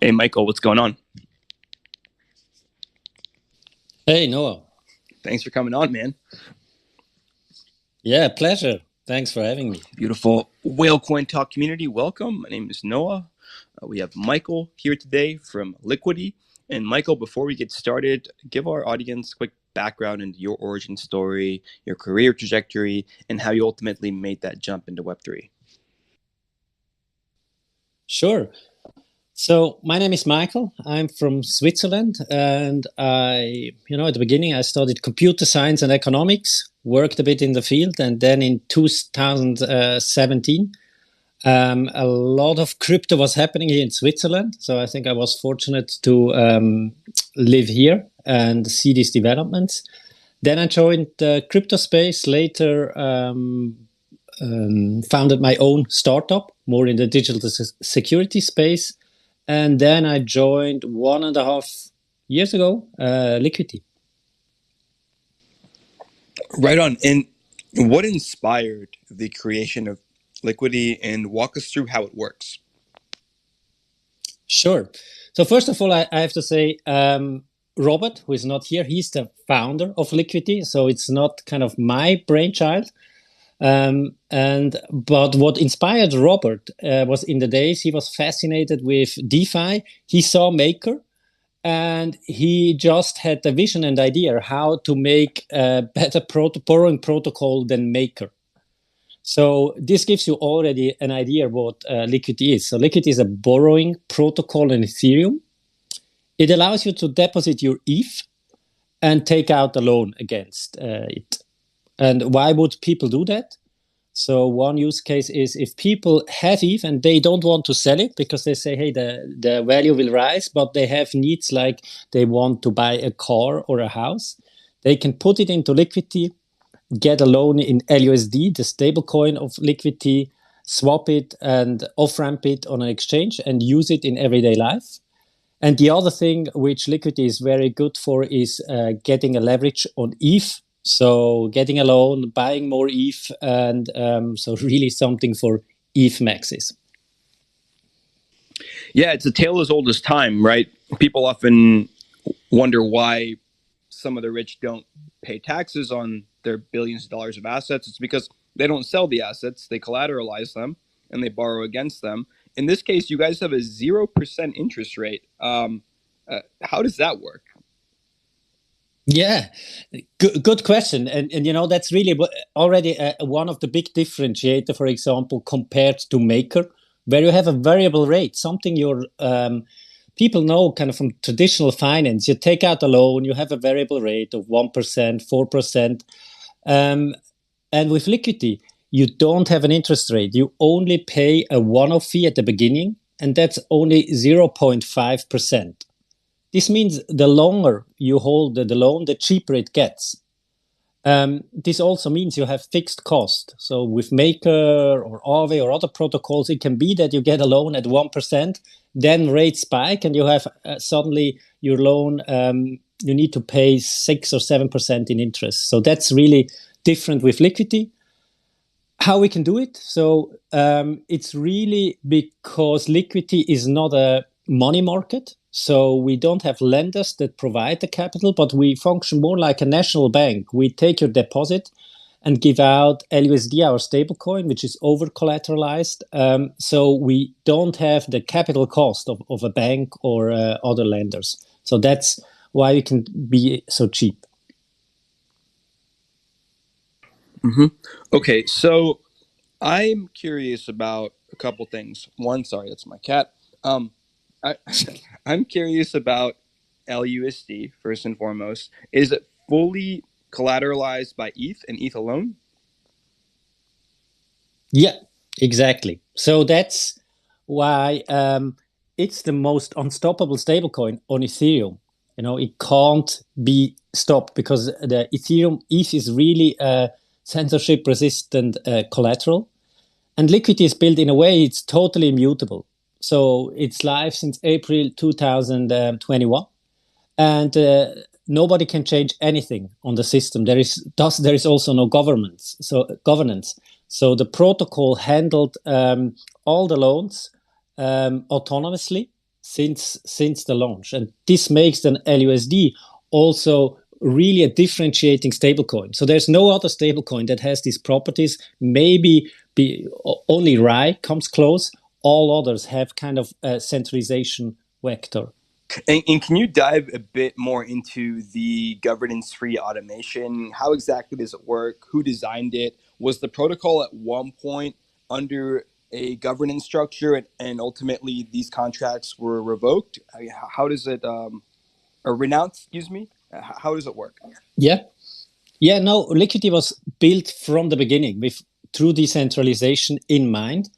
Hey, Michael, what's going on? Hey, Noah. Thanks for coming on, man. Yeah, pleasure. Thanks for having me. Beautiful Whale Coin Talk community, welcome. My name is Noah. We have Michael here today from Liquity. And Michael, before we get started, give our audience a quick background into your origin story, your career trajectory, and how you ultimately made that jump into Web3. Sure. So my name is Michael. I'm from Switzerland, and at the beginning, I studied computer science and economics, worked a bit in the field, and then in 2017, a lot of crypto was happening here in Switzerland. So I think I was fortunate to live here and see these developments. Then I joined the crypto space. Later, founded my own startup, more in the digital security space. And then I joined 1.5 years ago, Liquity. Right on. And what inspired the creation of Liquity, and walk us through how it works? Sure. So first of all, I have to say, Robert, who is not here, he's the founder of Liquity. So it's not kind of my brainchild. But what inspired Robert was in the days he was fascinated with DeFi. He saw Maker, and he just had the vision and idea how to make a better borrowing protocol than Maker. So this gives you already an idea what Liquity is. So Liquity is a borrowing protocol in Ethereum. It allows you to deposit your ETH and take out a loan against it. And why would people do that? So one use case is if people have ETH and they don't want to sell it because they say, hey, the value will rise, but they have needs like they want to buy a car or a house, they can put it into Liquity, get a loan in LUSD, the stable coin of Liquity, swap it and off-ramp it on an exchange and use it in everyday life. And the other thing which Liquity is very good for is getting a leverage on ETH. So getting a loan, buying more ETH, and so really something for ETH maxes. Yeah, it's a tale as old as time, right? People often wonder why some of the rich don't pay taxes on their billions of dollars of assets. It's because they don't sell the assets, they collateralize them, and they borrow against them. In this case, you guys have a 0% interest rate. How does that work? Yeah, good question. And that's really already one of the big differentiator, for example, compared to Maker, where you have a variable rate, something your people know kind of from traditional finance. You take out a loan, you have a variable rate of 1%, 4%. And with Liquity, you don't have an interest rate. You only pay a one-off fee at the beginning, and that's only 0.5%. This means the longer you hold the loan, the cheaper it gets. This also means you have fixed cost. So with Maker or Aave or other protocols, it can be that you get a loan at 1%, then rates spike, and you have suddenly your loan, you need to pay 6 or 7% in interest. So that's really different with Liquity. How we can do it? So it's really because Liquity is not a money market. So we don't have lenders that provide the capital, but we function more like a national bank. We take your deposit and give out LUSD, our stablecoin, which is over collateralized. So we don't have the capital cost of a bank or other lenders. So that's why we can be so cheap. Mm-hmm. Okay, so I'm curious about a couple things. One, sorry, that's my cat. I'm curious about LUSD first and foremost. Is it fully collateralized by ETH and ETH alone? Yeah, exactly. So that's why it's the most unstoppable stablecoin on Ethereum. It can't be stopped because the Ethereum ETH is really a censorship-resistant collateral, and Liquity is built in a way it's totally immutable. So it's live since April 2021, and nobody can change anything on the system. There is also no governance. So the protocol handled all the loans autonomously. since the launch, and this makes the LUSD also really a differentiating stablecoin. So there's no other stablecoin that has these properties. Maybe only RAI comes close. All others have kind of a centralization vector. And can you dive a bit more into the governance-free automation? How exactly does it work? Who designed it? Was the protocol at one point under a governance structure, and ultimately these contracts were revoked? How does it, or renounced? Excuse me. How does it work? Yeah. No, Liquity was built from the beginning with true decentralization in mind.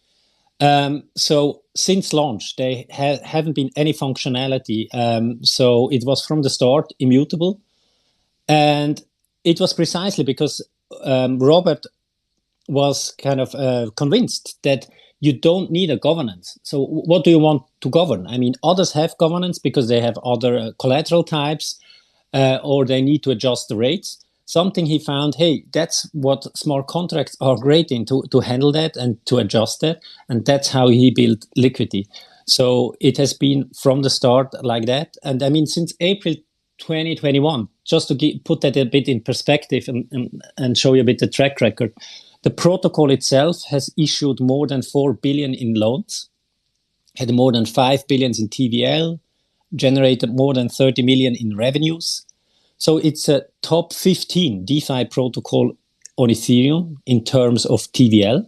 So since launch, they haven't been any functionality. So it was from the start immutable. And it was precisely because Robert was kind of convinced that you don't need a governance. So what do you want to govern? I mean, others have governance because they have other collateral types or they need to adjust the rates. Something he found, hey, that's what smart contracts are great in, to handle that and to adjust that. And that's how he built Liquity. So it has been from the start like that. And I mean, since April 2021, just to put that a bit in perspective and show you a bit the track record, the protocol itself has issued more than 4 billion in loans, had more than 5 billion in TVL, generated more than 30 million in revenues. So it's a top 15 DeFi protocol on Ethereum in terms of TVL.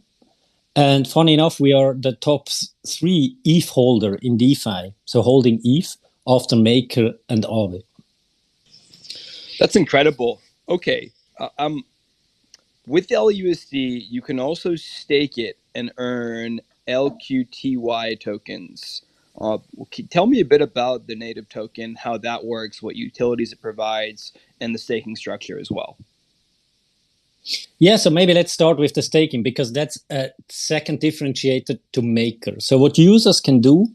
And funny enough, we are the top 3 ETH holder in DeFi, so holding ETH after Maker and Aave. That's incredible. Okay. With LUSD, you can also stake it and earn LQTY tokens. Tell me a bit about the native token, how that works, what utilities it provides, and the staking structure as well. Yeah, so maybe let's start with the staking, because that's a second differentiator to Maker. So what users can do,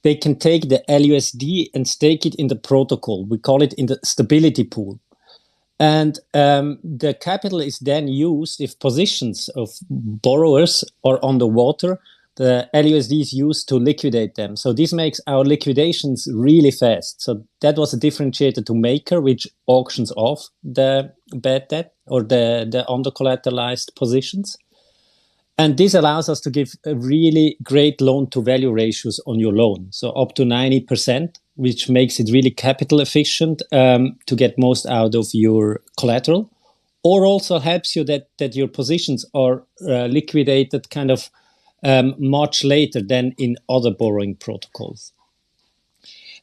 they can take the LUSD and stake it in the protocol. We call it in the stability pool. And the capital is then used if positions of borrowers are underwater. The LUSD is used to liquidate them. So this makes our liquidations really fast. So that was a differentiator to Maker, which auctions off the bad debt or the under-collateralized positions. And this allows us to give a really great loan-to-value ratios on your loan. So up to 90%, which makes it really capital efficient to get most out of your collateral, or also helps you that your positions are liquidated kind of much later than in other borrowing protocols.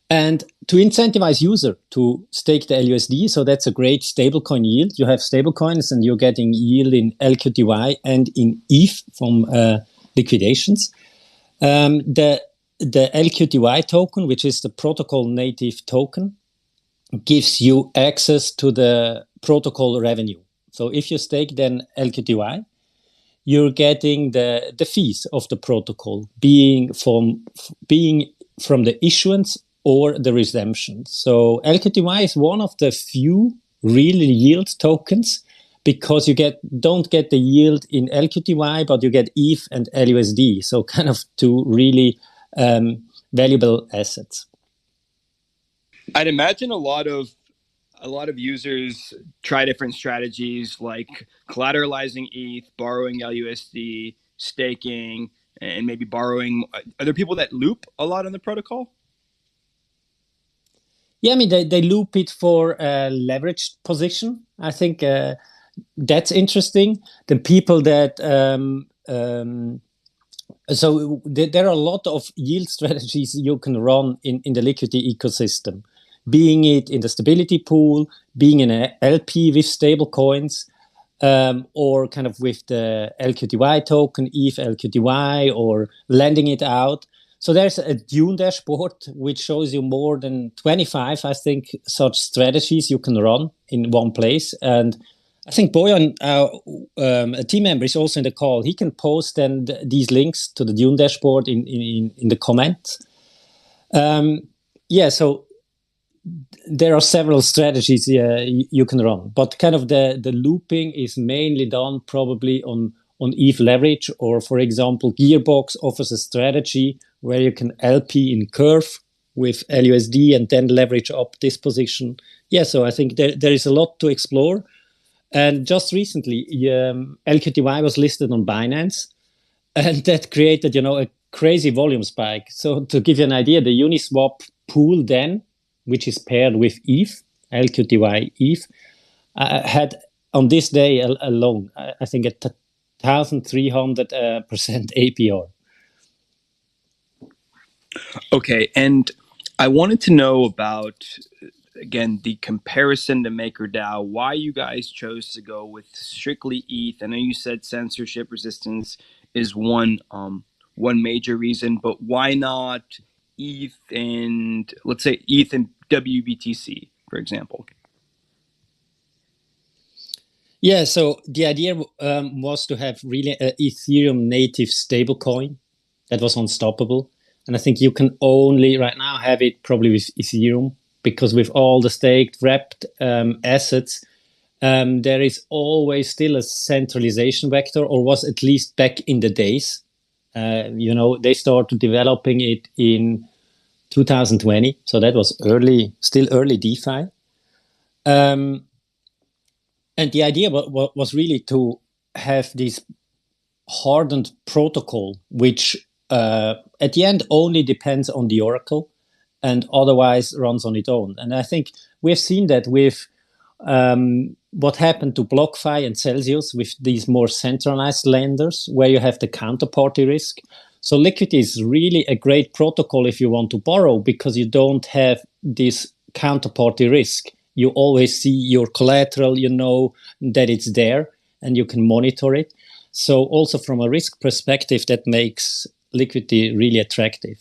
And to incentivize user to stake the LUSD, so that's a great stablecoin yield. You have stablecoins and you're getting yield in LQTY and in ETH from liquidations. The LQTY token, which is the protocol native token, gives you access to the protocol revenue. So if you stake then LQTY, you're getting the fees of the protocol, being from the issuance or the redemption. So LQTY is one of the few real yield tokens, because you don't get the yield in LQTY, but you get ETH and LUSD. So kind of two really valuable assets. I'd imagine a lot of users try different strategies like collateralizing ETH, borrowing LUSD, staking, and maybe borrowing. Are there people that loop a lot on the protocol? Yeah, I mean, they loop it for a leveraged position. I think that's interesting. The people that so there are a lot of yield strategies you can run in the Liquity ecosystem, being it in the stability pool, being in an LP with stable coins, or kind of with the LQTY token, ETH LQTY, or lending it out. So there's a Dune dashboard which shows you more than 25, I think, such strategies you can run in one place. And I think Boyan, a team member, is also in the call. He can post then these links to the Dune dashboard in the comments. Yeah, so there are several strategies you can run, but kind of the looping is mainly done probably on on ETH leverage, or for example, Gearbox offers a strategy where you can LP in Curve with LUSD and then leverage up this position. Yeah, so I think there is a lot to explore. And just recently, LQTY was listed on Binance, and that created, a crazy volume spike. So to give you an idea, the Uniswap pool then, which is paired with ETH, LQTY ETH, had on this day alone, I think, a 1,300% APR. Okay, and I wanted to know about, again, the comparison to MakerDAO, why you guys chose to go with strictly ETH. I know you said censorship resistance is one major reason, but why not ETH and, let's say, ETH and WBTC, for example? Yeah, so the idea was to have really an Ethereum native stablecoin that was unstoppable. And I think you can only right now have it probably with Ethereum, because with all the staked wrapped assets, there is always still a centralization vector, or was at least back in the days. They started developing it in 2020. So that was still early DeFi. And the idea was really to have this hardened protocol, which at the end only depends on the Oracle and otherwise runs on its own. And I think we've seen that with what happened to BlockFi and Celsius with these more centralized lenders, where you have the counterparty risk. So Liquity is really a great protocol if you want to borrow, because you don't have this counterparty risk. You always see your collateral, you know that it's there, and you can monitor it. So also from a risk perspective, that makes Liquity really attractive.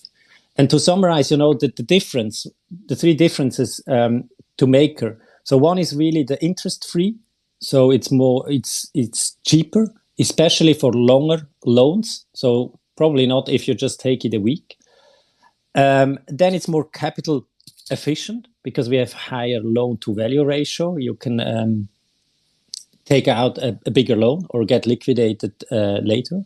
And to summarize, the three differences to Maker. So one is really the interest free. So it's cheaper, especially for longer loans. So probably not if you just take it a week. Then it's more capital efficient, because we have higher loan to value ratio. You can take out a bigger loan or get liquidated later.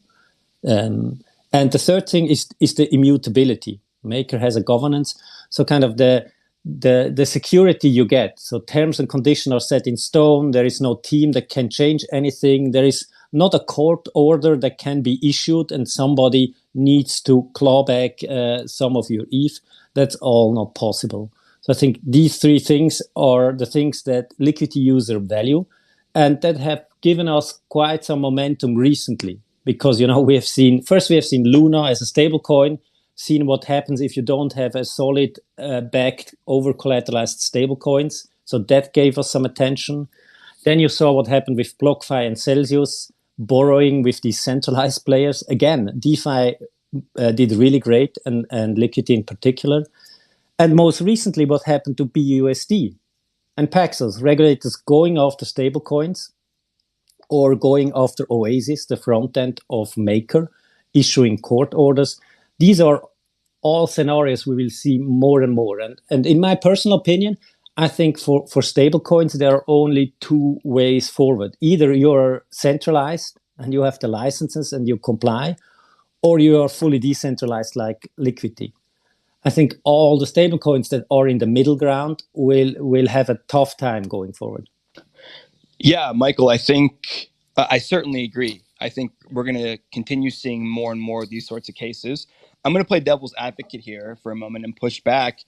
And the third thing is the immutability. Maker has a governance, so kind of the security you get. So terms and conditions are set in stone. There is no team that can change anything. There is not a court order that can be issued and somebody needs to claw back some of your ETH. That's all not possible. So I think these three things are the things that Liquity user value, and that have given us quite some momentum recently. Because we have seen Luna as a stable coin, seen what happens if you don't have a solid backed over collateralized stable coins. So that gave us some attention. Then you saw what happened with BlockFi and Celsius borrowing with these centralized players. Again, DeFi did really great, and Liquity in particular. And most recently, what happened to BUSD and Paxos, regulators going after stablecoins or going after Oasis, the front end of Maker, issuing court orders. These are all scenarios we will see more and more. And in my personal opinion, I think for stablecoins, there are only two ways forward. Either you're centralized and you have the licenses and you comply, or you are fully decentralized like Liquity. I think all the stablecoins that are in the middle ground will have a tough time going forward. Yeah, Michael, I think I certainly agree. I think we're going to continue seeing more and more of these sorts of cases. I'm going to play devil's advocate here for a moment and push back.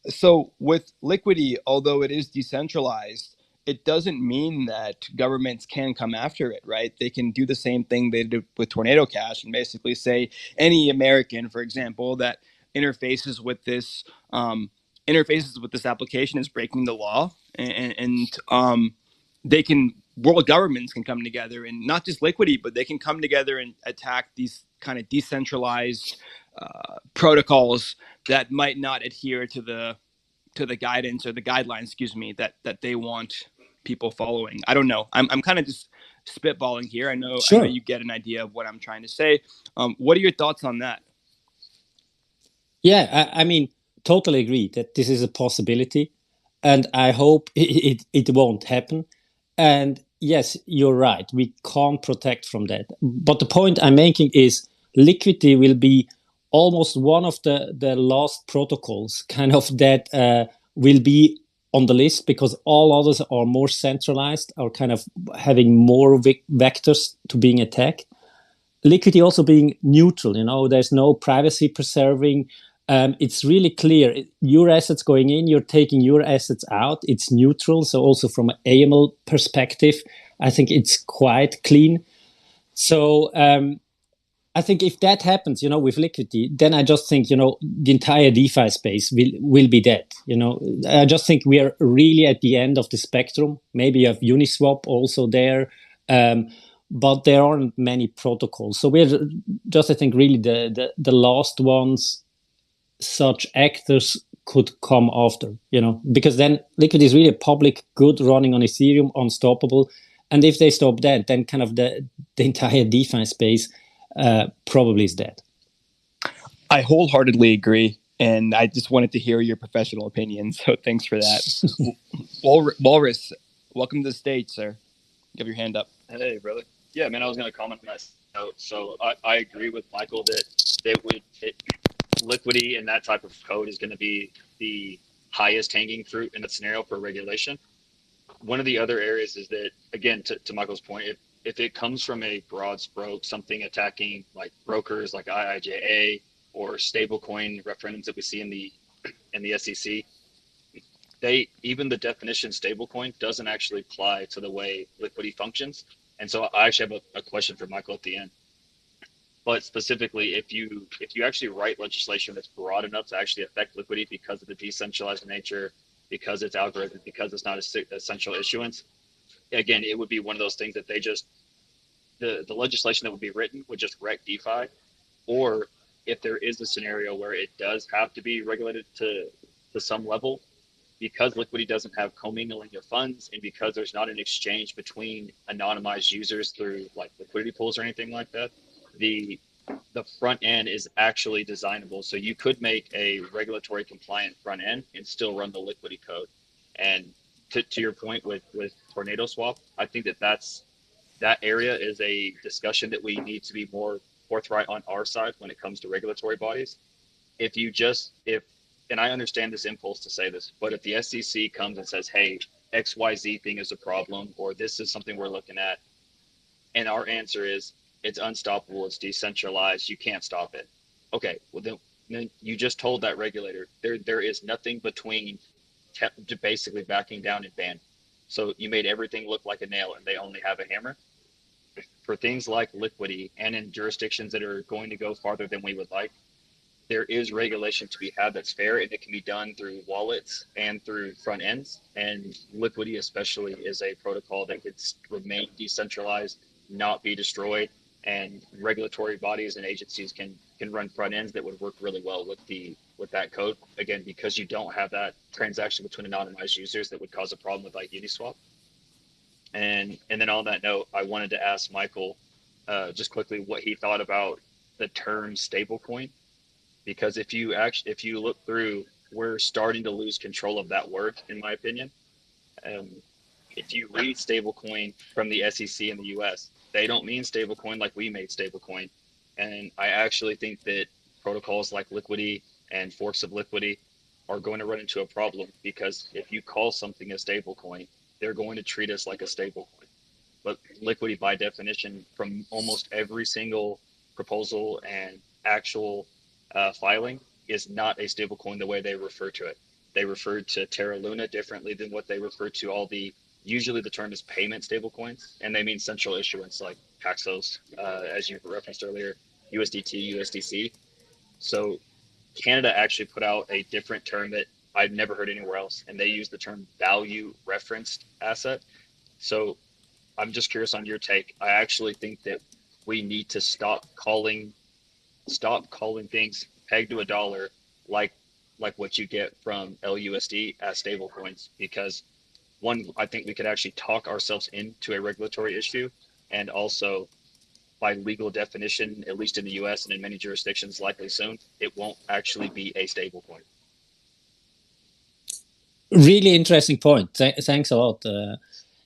So with Liquity, although it is decentralized, it doesn't mean that governments can come after it, right? They can do the same thing they did with Tornado Cash and basically say any American, for example, that interfaces with this application is breaking the law, and world governments can come together, and not just Liquity, but they can come together and attack these kind of decentralized protocols that might not adhere to the guidance or the guidelines, that they want people following. I don't know. I'm kind of just spitballing here. I know you get an idea of what I'm trying to say. What are your thoughts on that? Yeah, I mean, totally agree that this is a possibility, and I hope it won't happen. And yes, you're right. We can't protect from that. But the point I'm making is Liquity will be almost one of the last protocols kind of that will be on the list because all others are more centralized, are kind of having more vectors to being attacked. Liquidity also being neutral, there's no privacy preserving. It's really clear. Your assets going in, you're taking your assets out. It's neutral. So also from an AML perspective, I think it's quite clean. So I think if that happens, with Liquidity, then I just think, the entire DeFi space will be dead. I just think we are really at the end of the spectrum. Maybe you have Uniswap also there. But there aren't many protocols. So we're just, I think, really the last ones such actors could come after, because then Liquidity is really a public good running on Ethereum, unstoppable. And if they stop that, then kind of the entire DeFi space probably is dead. I wholeheartedly agree. And I just wanted to hear your professional opinion. So thanks for that. Walrus, welcome to the stage, sir. You have your hand up. Hey, brother. Yeah, man, I was going to comment on that note. So I agree with Michael that Liquidity and that type of code is going to be the highest hanging fruit in the scenario for regulation. One of the other areas is that, again, to Michael's point, if it comes from a broad stroke, something attacking like brokers like IIJA or stablecoin referendums that we see in the SEC, even the definition stablecoin doesn't actually apply to the way Liquidity functions. And so I actually have a question for Michael at the end. But specifically, if you actually write legislation that's broad enough to actually affect Liquidity because of the decentralized nature, because it's algorithmic, because it's not a central issuance, again, it would be one of those things that the legislation that would be written would just wreck DeFi. Or if there is a scenario where it does have to be regulated to some level, because Liquidity doesn't have commingling of funds and because there's not an exchange between anonymized users through like liquidity pools or anything like that, the front end is actually designable. So you could make a regulatory compliant front end and still run the Liquidity code. And to your point with Tornado Swap, I think that area is a discussion that we need to be more forthright on our side when it comes to regulatory bodies. And I understand this impulse to say this, but if the SEC comes and says, hey, XYZ thing is a problem, or this is something we're looking at, and our answer is it's unstoppable, it's decentralized, you can't stop it. Okay, well then you just told that regulator there is nothing between basically backing down and ban. So you made everything look like a nail and they only have a hammer. For things like Liquidity and in jurisdictions that are going to go farther than we would like, there is regulation to be had that's fair, and it can be done through wallets and through front ends. And Liquidity especially is a protocol that could remain decentralized, not be destroyed, and regulatory bodies and agencies can run front ends that would work really well with that code. Again, because you don't have that transaction between anonymized users that would cause a problem with like Uniswap. And then on that note, I wanted to ask Michael just quickly what he thought about the term stablecoin. Because if you look through, we're starting to lose control of that word, in my opinion. If you read stablecoin from the SEC in the US, they don't mean stablecoin like we made stablecoin. And I actually think that protocols like Liquidity and forks of Liquidity are going to run into a problem, because if you call something a stablecoin, they're going to treat us like a stablecoin. But Liquidity, by definition, from almost every single proposal and actual filing, is not a stablecoin the way they refer to it. They refer to Terra Luna differently than what they refer to usually the term is payment stablecoins, and they mean central issuance like Paxos, as you referenced earlier, USDT, USDC. So Canada actually put out a different term that I've never heard anywhere else, and they use the term value referenced asset. So I'm just curious on your take. I actually think that we need to stop calling things pegged to a dollar like what you get from LUSD as stablecoins, because one, I think we could actually talk ourselves into a regulatory issue, and also by legal definition, at least in the US and in many jurisdictions likely soon, it won't actually be a stablecoin. Really interesting point. Thanks a lot.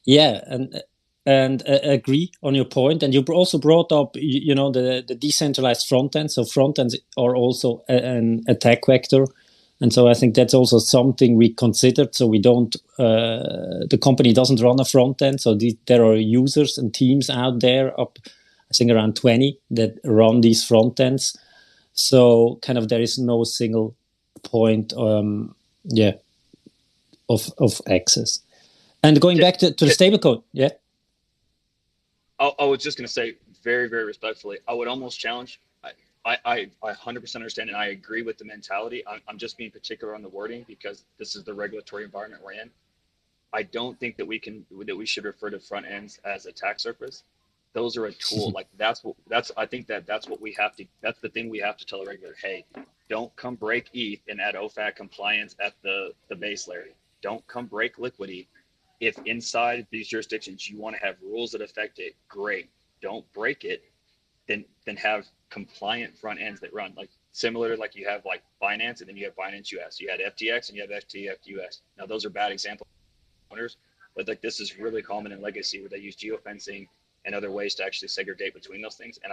Yeah, and and agree on your point. And you also brought up, the decentralized front end. So front ends are also an attack vector. And so I think that's also something we considered. So we don't, the company doesn't run a front end. So there are users and teams out there, up, I think around 20, that run these front ends. So kind of there is no single point, of access. And going back to the stablecoin, yeah. I was just going to say very, very respectfully, I would almost challenge. I 100% understand and I agree with the mentality. I'm just being particular on the wording because this is the regulatory environment we're in. I don't think that we should refer to front ends as attack surface. Those are a tool. Like I think that's what we have to. That's the thing we have to tell a regulator. Hey, don't come break ETH and add OFAC compliance at the base layer. Don't come break Liquity. If inside these jurisdictions you want to have rules that affect it, great. Don't break it. Then have compliant front ends that run like similar to like you have like Binance and then you have Binance US. You had FTX and you have FTX US. Now those are bad examples, but like this is really common in legacy where they use geofencing and other ways to actually segregate between those things. And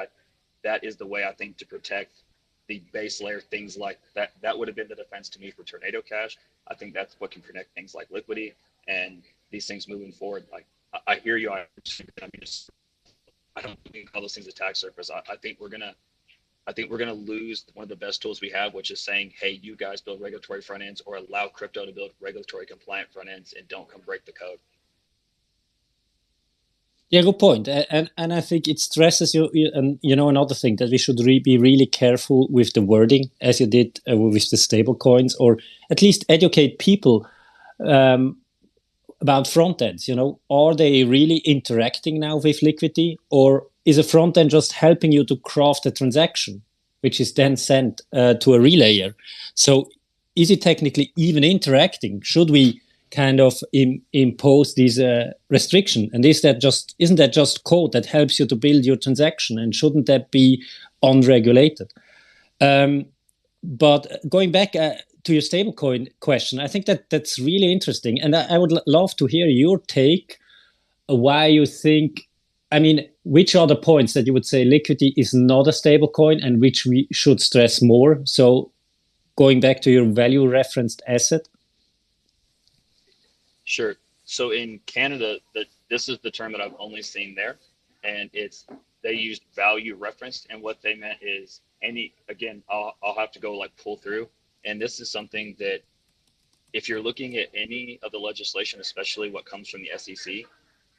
that is the way I think to protect the base layer things like that. That would have been the defense to me for Tornado Cash. I think that's what can protect things like Liquity and these things moving forward. Like I hear you. I don't think all those things attack surface. I think we're gonna lose one of the best tools we have, which is saying, hey, you guys build regulatory front ends or allow crypto to build regulatory compliant front ends and don't come break the code. Yeah, good point. And I think it stresses you, and another thing that we should be really careful with the wording, as you did with the stable coins, or at least educate people about front ends. Are they really interacting now with Liquidity, or is a front end just helping you to craft a transaction, which is then sent to a relayer? So is it technically even interacting? Should we kind of impose these restriction? And isn't that just code that helps you to build your transaction? And shouldn't that be unregulated? But going back to your stablecoin question, I think that's really interesting. And I would love to hear your take, why you think, which are the points that you would say Liquidity is not a stablecoin and which we should stress more? So going back to your value referenced asset. Sure. So in Canada, this is the term that I've only seen there, and they used value referenced, and what they meant is I'll have to go like pull through, and this is something that if you're looking at any of the legislation, especially what comes from the SEC,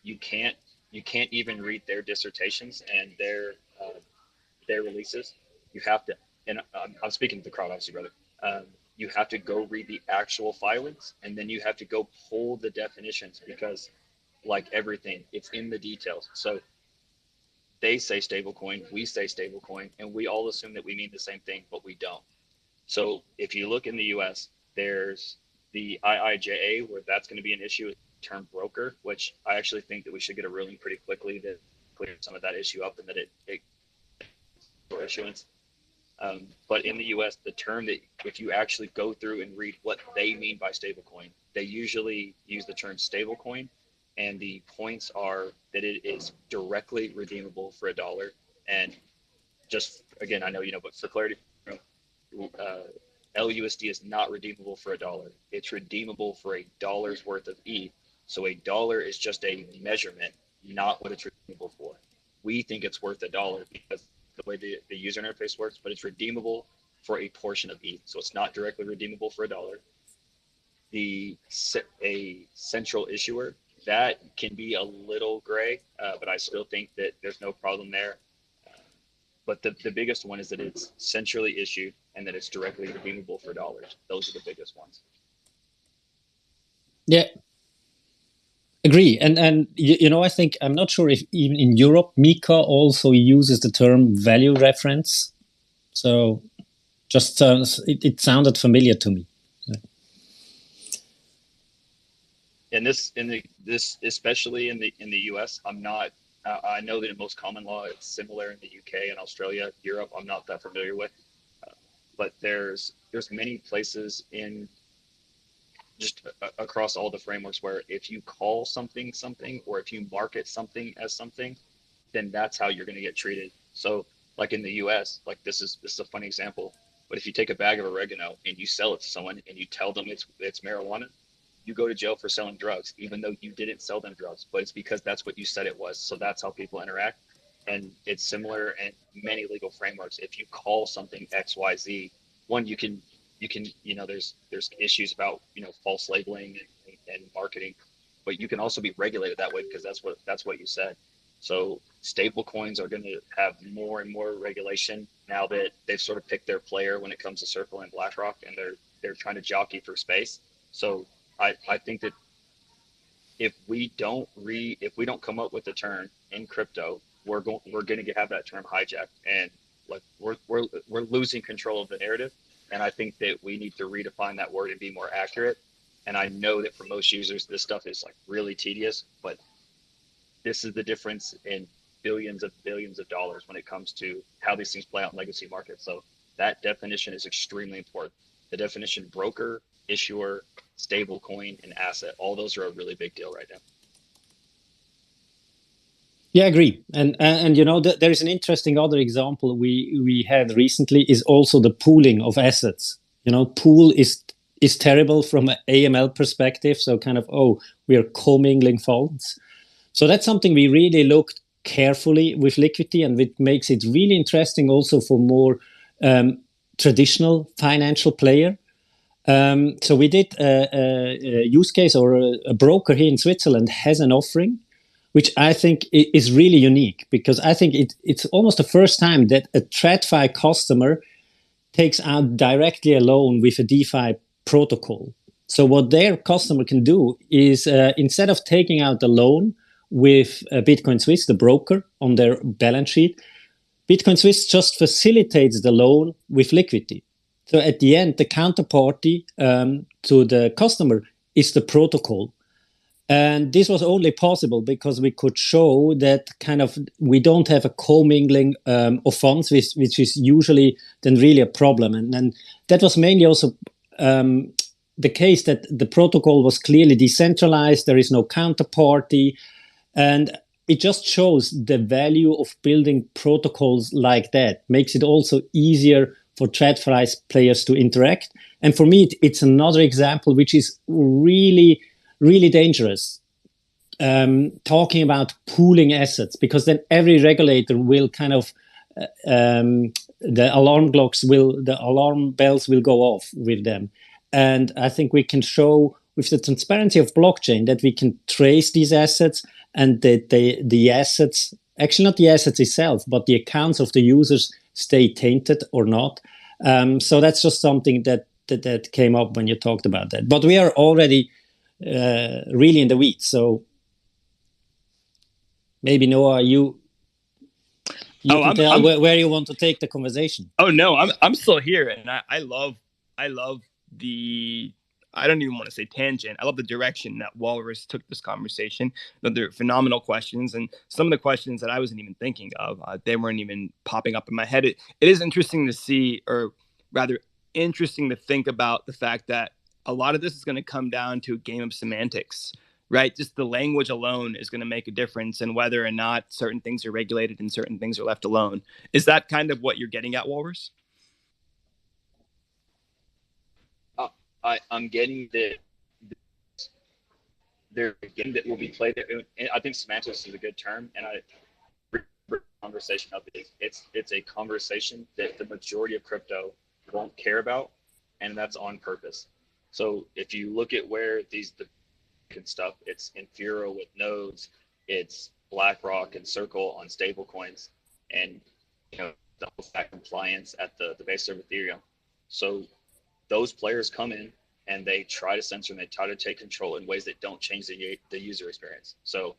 you can't even read their dissertations and their releases. You have to, and I'm speaking to the crowd, obviously, brother. You have to go read the actual filings, and then you have to go pull the definitions because, like everything, it's in the details. So they say stablecoin, we say stablecoin, and we all assume that we mean the same thing, but we don't. So if you look in the US, there's the IIJA, where that's going to be an issue with the term broker, which I actually think that we should get a ruling pretty quickly to clear some of that issue up and that it for issuance. But in the US, the term that if you actually go through and read what they mean by stablecoin, they usually use the term stablecoin, and the points are that it is directly redeemable for $1. And just again, I know but for clarity, LUSD is not redeemable for $1. It's redeemable for $1's worth of ETH. So $1 is just a measurement, not what it's redeemable for. We think it's worth $1 because the way the user interface works, but it's redeemable for a portion of ETH. So it's not directly redeemable for $1. A central issuer, that can be a little gray, but I still think that there's no problem there. But the biggest one is that it's centrally issued and that it's directly redeemable for $. Those are the biggest ones. Yeah. Agree. And I think, I'm not sure if even in Europe, Mika also uses the term value reference. So just it sounded familiar to me. And this especially in the US, I know that in most common law it's similar in the UK and Australia. Europe, I'm not that familiar with, but there's many places in just across all the frameworks, where if you call something something, or if you market something as something, then that's how you're going to get treated. So like in the US, like this is a funny example, but if you take a bag of oregano and you sell it to someone and you tell them it's marijuana, you go to jail for selling drugs, even though you didn't sell them drugs, but it's because that's what you said it was. So that's how people interact. And it's similar in many legal frameworks. If you call something XYZ, one, you can, there's issues about, false labeling and marketing, but you can also be regulated that way because that's what you said. So stable coins are going to have more and more regulation now that they've sort of picked their player when it comes to Circle and BlackRock, and they're trying to jockey for space. So I think that if we don't come up with a term in crypto, we're going to have that term hijacked, and like we're losing control of the narrative. And I think that we need to redefine that word and be more accurate. And I know that for most users, this stuff is like really tedious, but this is the difference in billions of dollars when it comes to how these things play out in legacy markets. So that definition is extremely important. The definition broker, issuer, stable coin, and asset, all those are a really big deal right now. Yeah, I agree. And there is an interesting other example we had recently is also the pooling of assets. Pool is terrible from an AML perspective. So kind of, we are commingling funds. So that's something we really looked carefully with Liquity, and it makes it really interesting also for more traditional financial player. So we did a use case, or a broker here in Switzerland has an offering, which I think is really unique, because I think it's almost the first time that a TradFi customer takes out directly a loan with a DeFi protocol. So what their customer can do is, instead of taking out the loan with Bitcoin Swiss, the broker, on their balance sheet, Bitcoin Swiss just facilitates the loan with Liquity. So at the end, the counterparty to the customer is the protocol. And this was only possible because we could show that kind of we don't have a commingling of funds, which is usually then really a problem. And that was mainly also the case, that the protocol was clearly decentralized. There is no counterparty. And it just shows the value of building protocols like that. Makes it also easier for TradFi players to interact. And for me, it's another example which is really, really dangerous. Talking about pooling assets, because then every regulator will kind of the alarm bells will go off with them. And I think we can show with the transparency of blockchain that we can trace these assets, and that the assets, actually not the assets itself, but the accounts of the users stay tainted or not. So that's just something that came up when you talked about that. But we are already really in the weeds. So maybe Noah, you can tell where you want to take the conversation. Oh no, I'm still here, and I love the, I don't even want to say tangent. I love the direction that Walrus took this conversation. They're phenomenal questions, and some of the questions that I wasn't even thinking of, they weren't even popping up in my head. It is interesting to see, or rather interesting to think about the fact that a lot of this is going to come down to a game of semantics, right? Just the language alone is going to make a difference in whether or not certain things are regulated and certain things are left alone. Is that kind of what you're getting at, Walrus? I'm getting that there's a game that will be played there. And I think semantics is a good term, and conversation up is it's a conversation that the majority of crypto won't care about, and that's on purpose. So if you look at where the stuff, it's Infura with nodes, it's BlackRock and Circle on stable coins, and the OFAC compliance at the base of Ethereum. So those players come in and they try to censor, and they try to take control in ways that don't change the user experience. So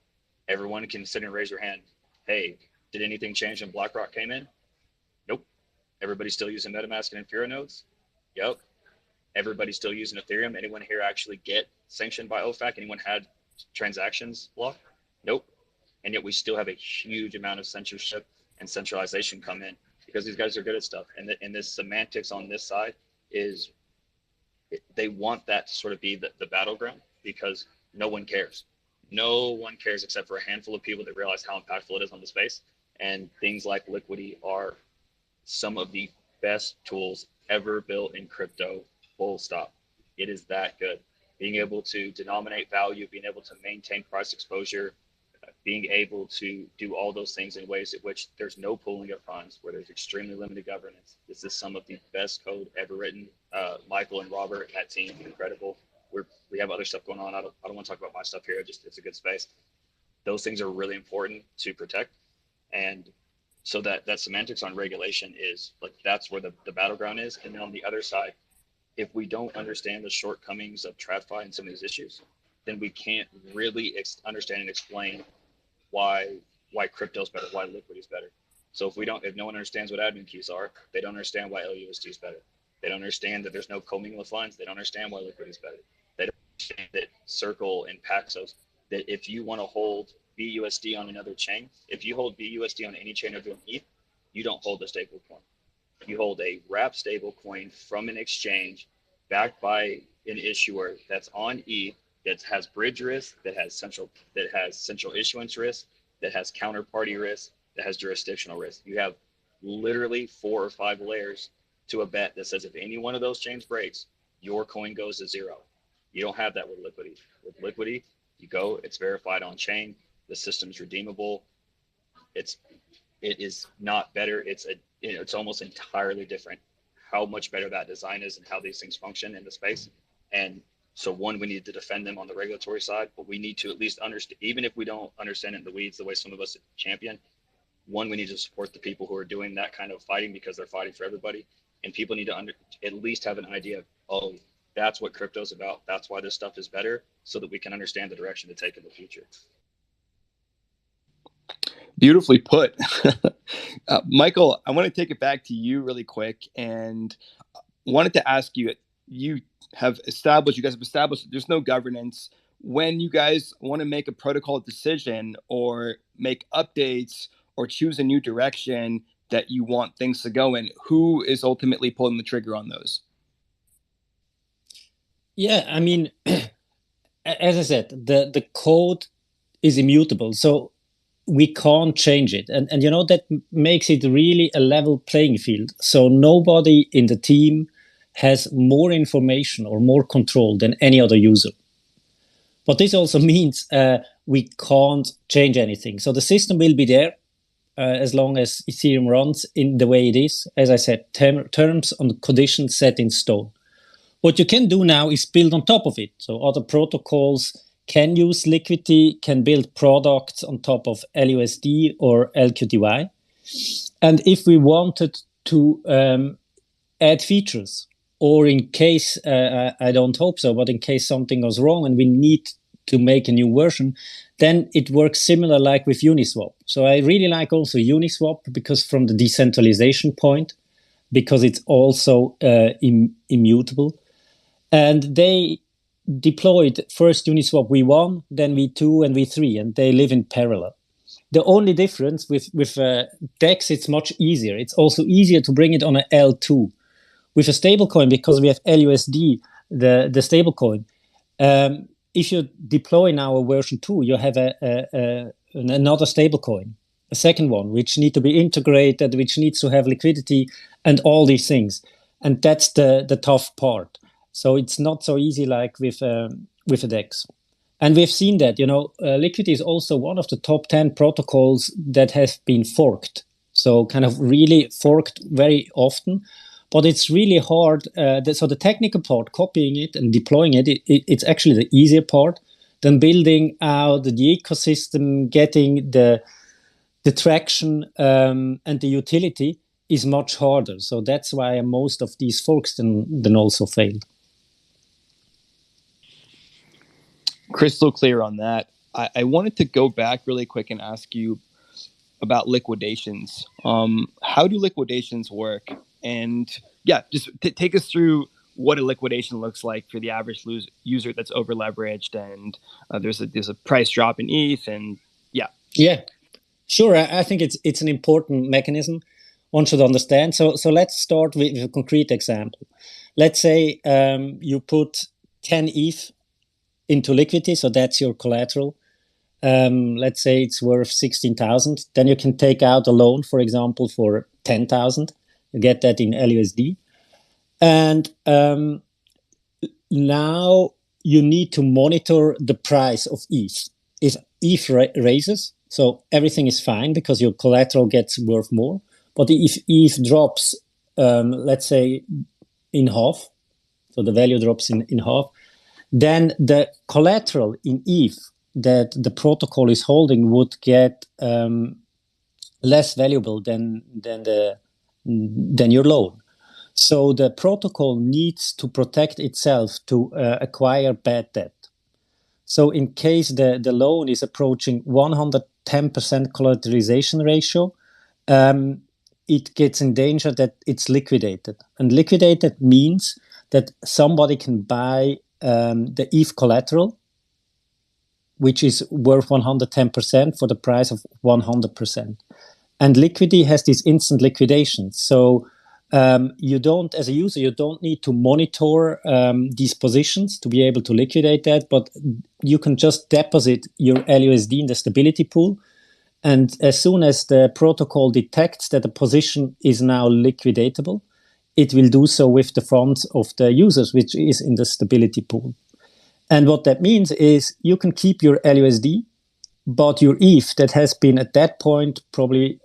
everyone can sit and raise their hand. Hey, did anything change when BlackRock came in? Nope. Everybody's still using MetaMask and Infura nodes? Yep. Everybody's still using Ethereum. Anyone here actually get sanctioned by OFAC? Anyone had transactions blocked? Nope. And yet we still have a huge amount of censorship and centralization come in because these guys are good at stuff. And this semantics on this side is they want that to sort of be the battleground, because no one cares. No one cares except for a handful of people that realize how impactful it is on the space. And things like Liquity are some of the best tools ever built in crypto, full stop. It is that good. Being able to denominate value, being able to maintain price exposure, being able to do all those things in ways in which there's no pooling of funds, where there's extremely limited governance. This is some of the best code ever written. Michael and Robert and that team, incredible. We have other stuff going on. I don't want to talk about my stuff here. It's a good space. Those things are really important to protect. And so that semantics on regulation is like, that's where the battleground is. And then on the other side, if we don't understand the shortcomings of TradFi and some of these issues, then we can't really understand and explain why crypto is better, why Liquity is better. So if no one understands what admin keys are, they don't understand why LUSD is better. They don't understand that there's no commingle of funds. They don't understand why Liquity is better. They don't understand that Circle and Paxos, that if you want to hold BUSD on another chain, if you hold BUSD on any chain other than ETH, you don't hold a stable coin. You hold a wrapped stable coin from an exchange backed by an issuer that's on ETH, that has bridge risk, that has central issuance risk, that has counterparty risk, that has jurisdictional risk. You have literally 4 or 5 layers to a bet that says if any one of those chains breaks, your coin goes to zero. You don't have that with Liquity. With Liquity, you go, it's verified on chain, the system's redeemable. It is not better. It's almost entirely different how much better that design is and how these things function in the space. And so one, we need to defend them on the regulatory side, but we need to at least understand, even if we don't understand it in the weeds the way some of us champion, one, we need to support the people who are doing that kind of fighting, because they're fighting for everybody. And people need to at least have an idea of, oh, that's what crypto's about. That's why this stuff is better, so that we can understand the direction to take in the future. Beautifully put. Michael, I want to take it back to you really quick, and wanted to ask you, you guys have established there's no governance. When you guys want to make a protocol decision or make updates or choose a new direction that you want things to go in, who is ultimately pulling the trigger on those? Yeah, I mean, as I said, the code is immutable, so we can't change it. And that makes it really a level playing field. So nobody in the team has more information or more control than any other user. But this also means we can't change anything. So the system will be there as long as Ethereum runs in the way it is. As I said, terms and conditions set in stone. What you can do now is build on top of it. So other protocols can use Liquity, can build products on top of LUSD or LQDY. And if we wanted to add features, or in case, I don't hope so, but in case something goes wrong and we need to make a new version, then it works similar like with Uniswap. So I really like also Uniswap, because from the decentralization point, because it's also immutable. And they deployed first Uniswap V1, then V2 and V3, and they live in parallel. The only difference with DEX, it's much easier. It's also easier to bring it on an L2. With a stablecoin, because we have LUSD, the stablecoin, if you deploy now a version 2, you have another stablecoin, a second one, which need to be integrated, which needs to have liquidity and all these things. And that's the tough part. So it's not so easy like with a DEX. And we've seen that, Liquity is also one of the top 10 protocols that have been forked. So kind of really forked very often. But it's really hard. So the technical part, copying it and deploying it's actually the easier part than building out the ecosystem, getting the traction and the utility is much harder. So that's why most of these forks then also failed. Crystal clear on that. I wanted to go back really quick and ask you about liquidations. How do liquidations work? And yeah, just take us through what a liquidation looks like for the average user that's over leveraged, and there's a price drop in ETH, and yeah, sure. I think it's an important mechanism one should understand. So let's start with a concrete example. let's say you put 10 ETH into Liquity, so that's your collateral. Let's say it's worth 16,000. Then you can take out a loan, for example, for 10,000. You get that in LUSD. And now you need to monitor the price of ETH. If ETH raises, so everything is fine because your collateral gets worth more. But if ETH drops, let's say in half, so the value drops in half, then the collateral in ETH that the protocol is holding would get less valuable than your loan. So the protocol needs to protect itself to acquire bad debt. So in case the loan is approaching 110% collateralization ratio, it gets in danger that it's liquidated. And liquidated means that somebody can buy the ETH collateral, which is worth 110% for the price of 100%. And Liquity has this instant liquidation. So you don't, as a user, you don't need to monitor these positions to be able to liquidate that, but you can just deposit your LUSD in the stability pool. And as soon as the protocol detects that a position is now liquidatable, it will do so with the funds of the users, which is in the stability pool. And what that means is you can keep your LUSD, but your ETH that has been at that point probably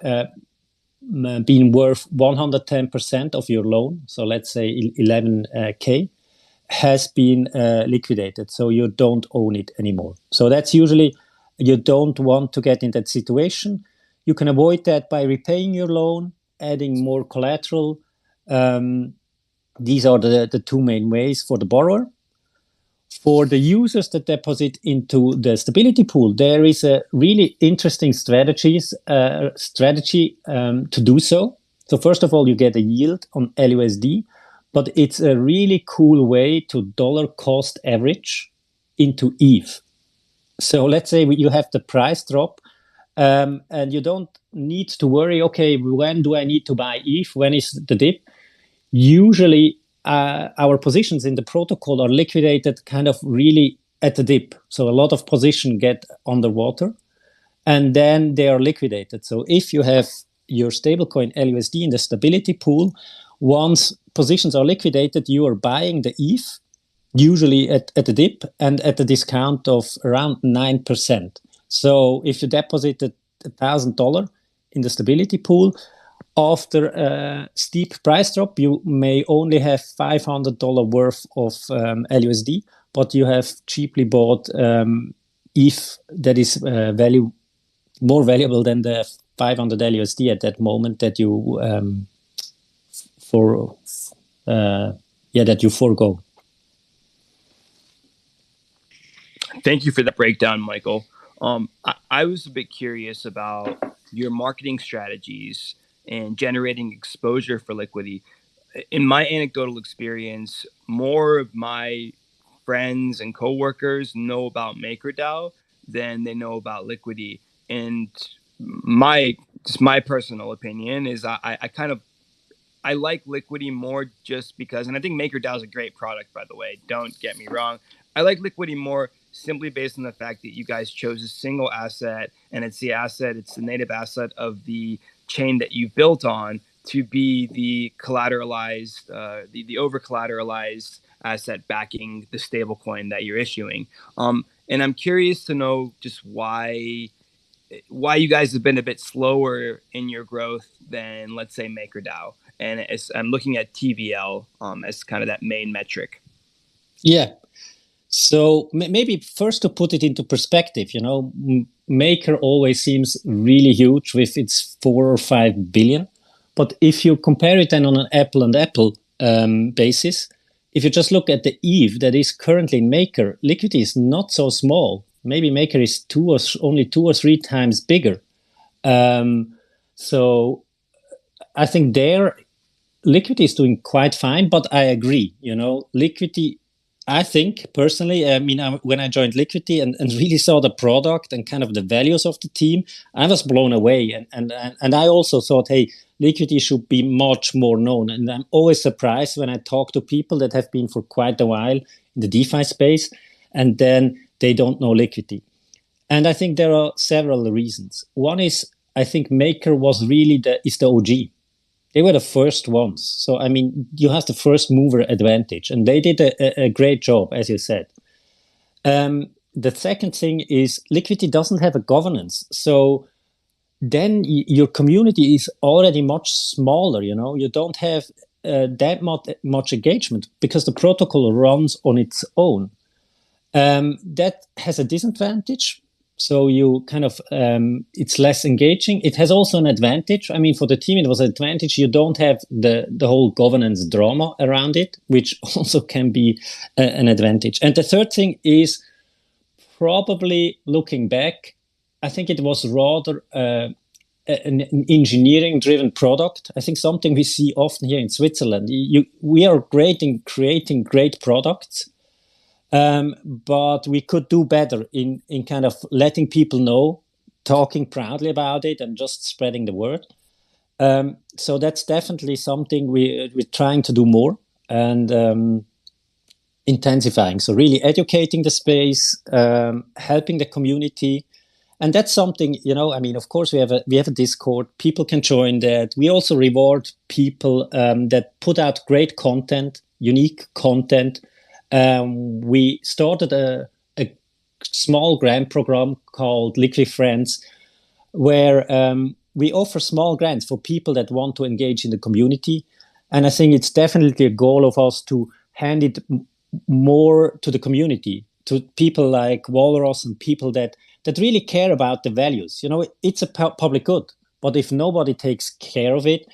been worth 110% of your loan, so let's say 11K, has been liquidated. So you don't own it anymore. So that's usually, you don't want to get in that situation. You can avoid that by repaying your loan, adding more collateral. These are the two main ways for the borrower. For the users that deposit into the stability pool, there is a really interesting strategy to do so. So first of all, you get a yield on LUSD, but it's a really cool way to dollar cost average into ETH. So let's say you have the price drop, and you don't need to worry, okay, when do I need to buy ETH? When is the dip? Usually, our positions in the protocol are liquidated kind of really at the dip. So a lot of positions get underwater and then they are liquidated. So if you have your stablecoin LUSD in the stability pool, once positions are liquidated, you are buying the ETH, usually at the dip and at a discount of around 9%. So if you deposited $1,000 in the stability pool, after a steep price drop, you may only have $500 worth of LUSD, but you have cheaply bought ETH that is more valuable than the 500 LUSD at that moment that you forego. Thank you for that breakdown, Michael. I was a bit curious about your marketing strategies and generating exposure for Liquity. In my anecdotal experience, more of my friends and coworkers know about MakerDAO than they know about Liquity. And my personal opinion is I like Liquity more just because, and I think MakerDAO is a great product, by the way, don't get me wrong. I like Liquity more simply based on the fact that you guys chose a single asset, and it's the native asset of the chain that you've built on to be the collateralized, the over collateralized asset backing the stable coin that you're issuing. And I'm curious to know just why you guys have been a bit slower in your growth than, let's say, MakerDAO. And I'm looking at TVL as kind of that main metric. Yeah. So maybe first to put it into perspective, Maker always seems really huge with its 4 or 5 billion. But if you compare it then on an apple and apple basis, if you just look at the ETH that is currently in Maker, Liquity is not so small. Maybe Maker is only 2 or 3 times bigger. So I think Liquity is doing quite fine, but I agree, Liquity I think personally, I mean, when I joined Liquity and really saw the product and kind of the values of the team, I was blown away. And I also thought, hey, Liquity should be much more known. And I'm always surprised when I talk to people that have been for quite a while in the DeFi space, and then they don't know Liquity. And I think there are several reasons. One is, I think Maker was really the OG. They were the first ones. So, I mean, you have the first mover advantage, and they did a great job, as you said. The second thing is Liquidity doesn't have a governance. So then your community is already much smaller, you know, you don't have that much engagement because the protocol runs on its own. That has a disadvantage. So you kind of, it's less engaging. It has also an advantage. I mean, for the team, it was an advantage. You don't have the whole governance drama around it, which also can be an advantage. And the third thing is probably looking back, I think it was rather an engineering-driven product. I think something we see often here in Switzerland. We are great in creating great products, but we could do better in kind of letting people know, talking proudly about it, and just spreading the word. So that's definitely something we're trying to do more and intensifying. So really educating the space, helping the community. And that's something, you know, I mean, of course, we have a Discord. People can join that. We also reward people that put out great content, unique content. We started a small grant program called Liquid Friends, where we offer small grants for people that want to engage in the community. And I think it's definitely a goal of us to hand it more to the community, to people like Walrus and people that really care about the values. You know, it's a public good, but if nobody takes care of it,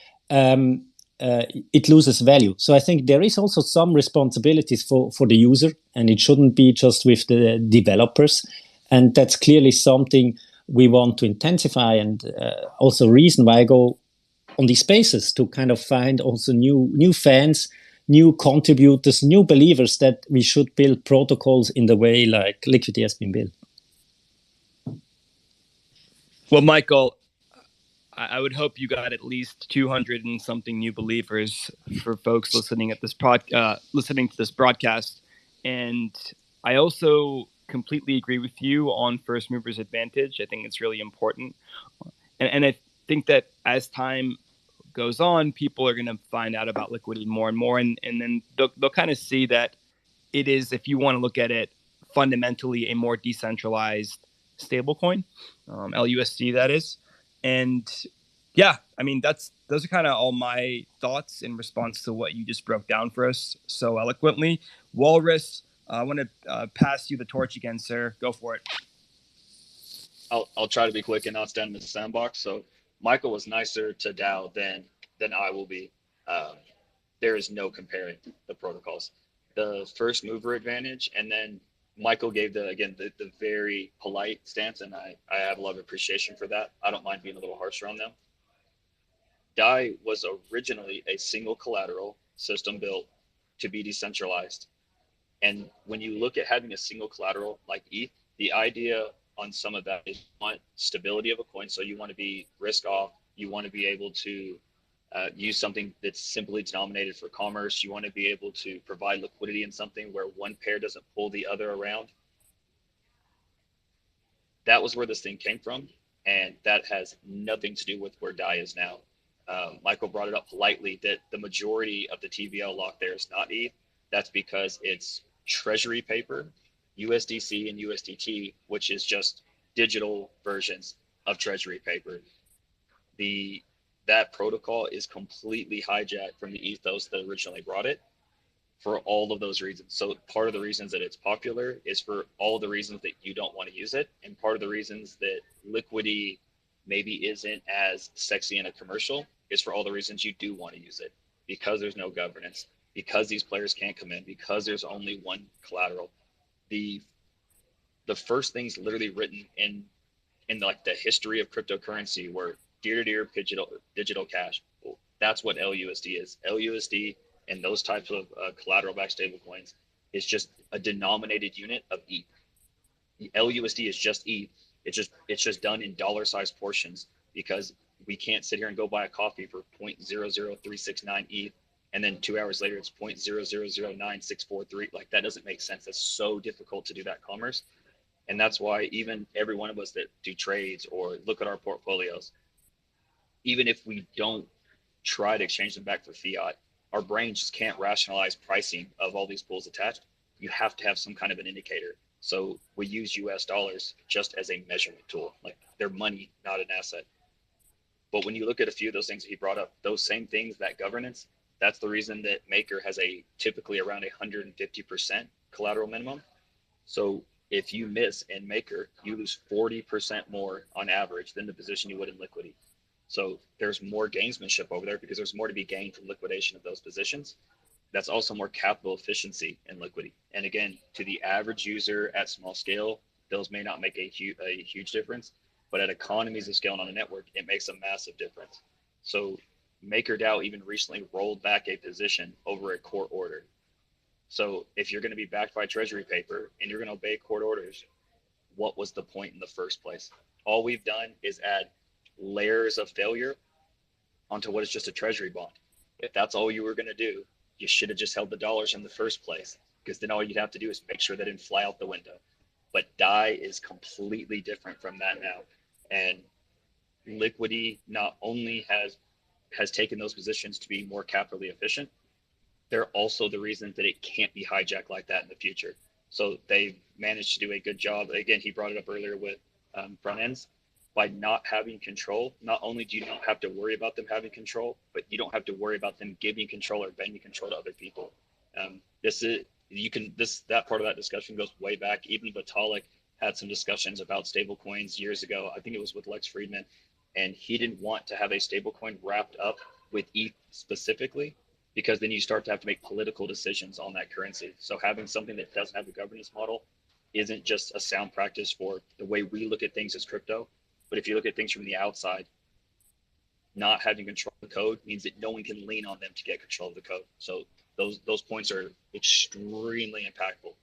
it loses value. So I think there is also some responsibilities for the user, and it shouldn't be just with the developers. And that's clearly something we want to intensify, and also reason why I go on these spaces to kind of find also new fans, new contributors, new believers that we should build protocols in the way like Liquity has been built. Well, Michael, I would hope you got at least 200 and something new believers for folks listening to this broadcast. And I also completely agree with you on first movers advantage. I think it's really important. And I think that as time goes on, people are going to find out about Liquity more and more. And then they'll kind of see that it is, if you want to look at it, fundamentally a more decentralized stablecoin, LUSD that is. And yeah, I mean, those are kind of all my thoughts in response to what you just broke down for us so eloquently. Walrus, I want to pass you the torch again, sir. Go for it. I'll try to be quick and not stand in the sandbox. So Michael was nicer to DAO than I will be. There is no comparing the protocols. The first mover advantage, and then Michael gave the very polite stance, and I have a lot of appreciation for that. I don't mind being a little harsher on them. DAI was originally a single collateral system built to be decentralized. And when you look at having a single collateral like ETH, the idea on some of that is you want stability of a coin. So you want to be risk off. You want to be able to use something that's simply denominated for commerce. You want to be able to provide liquidity in something where one pair doesn't pull the other around. That was where this thing came from. And that has nothing to do with where DAI is now. Michael brought it up politely that the majority of the TVL lock there is not ETH. That's because it's treasury paper, USDC and USDT, which is just digital versions of treasury paper. That protocol is completely hijacked from the ethos that originally brought it for all of those reasons. So part of the reasons that it's popular is for all the reasons that you don't want to use it. And part of the reasons that Liquity maybe isn't as sexy in a commercial is for all the reasons you do want to use it, because there's no governance, because these players can't come in, because there's only one collateral. The first things literally written in like the history of cryptocurrency were peer-to-peer digital cash. Well, that's what LUSD is. LUSD and those types of collateral-backed stablecoins is just a denominated unit of ETH. LUSD is just ETH. It's just done in dollar-sized portions, because we can't sit here and go buy a coffee for 0.00369 ETH, and then 2 hours later it's 0.0009643. Like, that doesn't make sense. That's so difficult to do that commerce. And that's why even every one of us that do trades or look at our portfolios, even if we don't try to exchange them back for fiat, our brain just can't rationalize pricing of all these pools attached. You have to have some kind of an indicator. So we use US dollars just as a measurement tool. Like, they're money, not an asset. But when you look at a few of those things that he brought up, those same things, that governance, that's the reason that Maker has a typically around 150% collateral minimum. So if you miss in Maker, you lose 40% more on average than the position you would in Liquity. So there's more gamesmanship over there, because there's more to be gained from liquidation of those positions. That's also more capital efficiency in Liquity. And again, to the average user at small scale, those may not make a huge difference, but at economies of scale and on a network, it makes a massive difference. So MakerDAO even recently rolled back a position over a court order. So if you're going to be backed by treasury paper and you're going to obey court orders, what was the point in the first place? All we've done is add layers of failure onto what is just a treasury bond. If that's all you were going to do, you should have just held the dollars in the first place, because then all you'd have to do is make sure that it didn't fly out the window. But DAI is completely different from that now. And Liquity not only has taken those positions to be more capitally efficient, they're also the reason that it can't be hijacked like that in the future. So they've managed to do a good job. Again, he brought it up earlier with front ends. By not having control, not only do you not have to worry about them having control, but you don't have to worry about them giving control or bending control to other people. That part of that discussion goes way back. Even Vitalik had some discussions about stable coins years ago. I think it was with Lex Friedman, and he didn't want to have a stable coin wrapped up with ETH specifically, because then you start to have to make political decisions on that currency. So having something that doesn't have a governance model isn't just a sound practice for the way we look at things as crypto. But if you look at things from the outside, not having control of the code means that no one can lean on them to get control of the code. So those points are extremely impactful.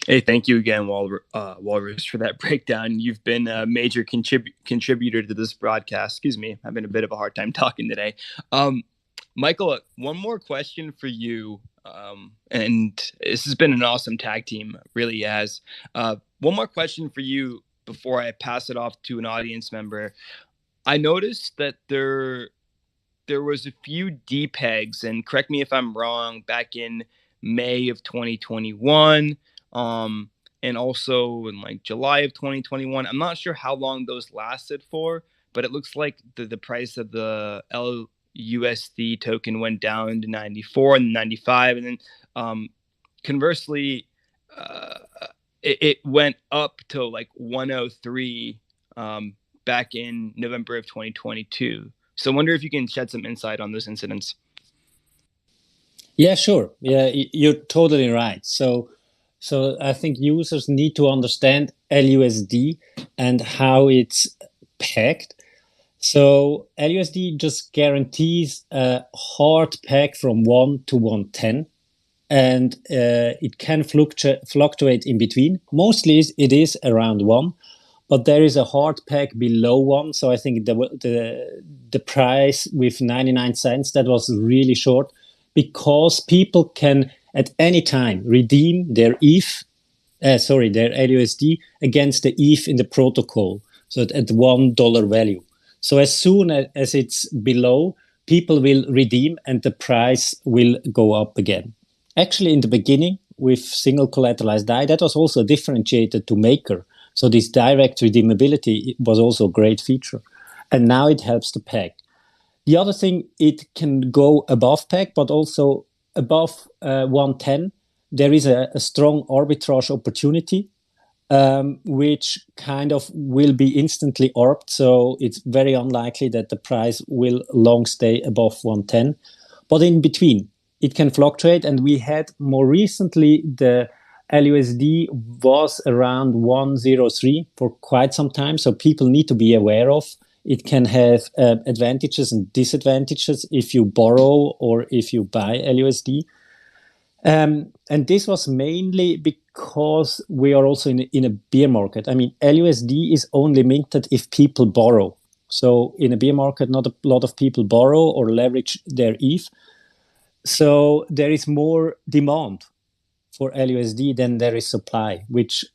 Hey, thank you again, Walrus, for that breakdown. You've been a major contributor to this broadcast. Excuse me, I've been a bit of a hard time talking today. Michael, one more question for you. And this has been an awesome tag team, really has. One more question for you before I pass it off to an audience member. I noticed that there was a few DPEGs, and correct me if I'm wrong, back in May of 2021, and also in like July of 2021. I'm not sure how long those lasted for, but it looks like the price of the LUSD token went down to 94 and 95, and then conversely, it went up to like 103 back in November of 2022. So I wonder if you can shed some insight on those incidents. Yeah, sure. Yeah, you're totally right. So I think users need to understand LUSD and how it's pegged. So LUSD just guarantees a hard peg from 1 to 110, and it can fluctuate in between. Mostly it is around 1, but there is a hard peg below 1. So I think the price with 99 cents, that was really short, because people can at any time redeem their their LUSD against the ETH in the protocol, so at $1 value. So as soon as it's below, people will redeem and the price will go up again. Actually, in the beginning, with single collateralized DAI, that was also differentiated to Maker. So this direct redeemability was also a great feature. And now it helps the peg. The other thing, it can go above peg, but also above 110. There is a strong arbitrage opportunity, which kind of will be instantly orbed. So it's very unlikely that the price will long stay above 110. But in between, it can fluctuate. And we had more recently, the LUSD was around 103 for quite some time. So people need to be aware of. It can have advantages and disadvantages if you borrow or if you buy LUSD. And this was mainly because we are also in a bear market. I mean, LUSD is only minted if people borrow. So in a bear market, not a lot of people borrow or leverage their ETH. So there is more demand for LUSD than there is supply, which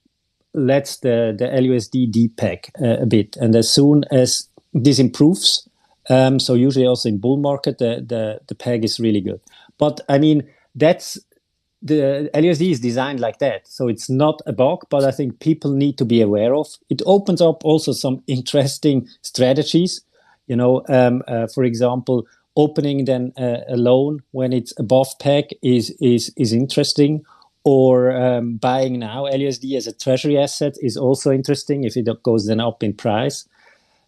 lets the LUSD depeg a bit. And as soon as this improves, so usually also in bull market, the peg is really good. But I mean, that's the LUSD is designed like that. So it's not a bug, but I think people need to be aware of. It opens up also some interesting strategies. For example, opening then a loan when it's above peg is interesting. Or buying now LUSD as a treasury asset is also interesting if it goes then up in price.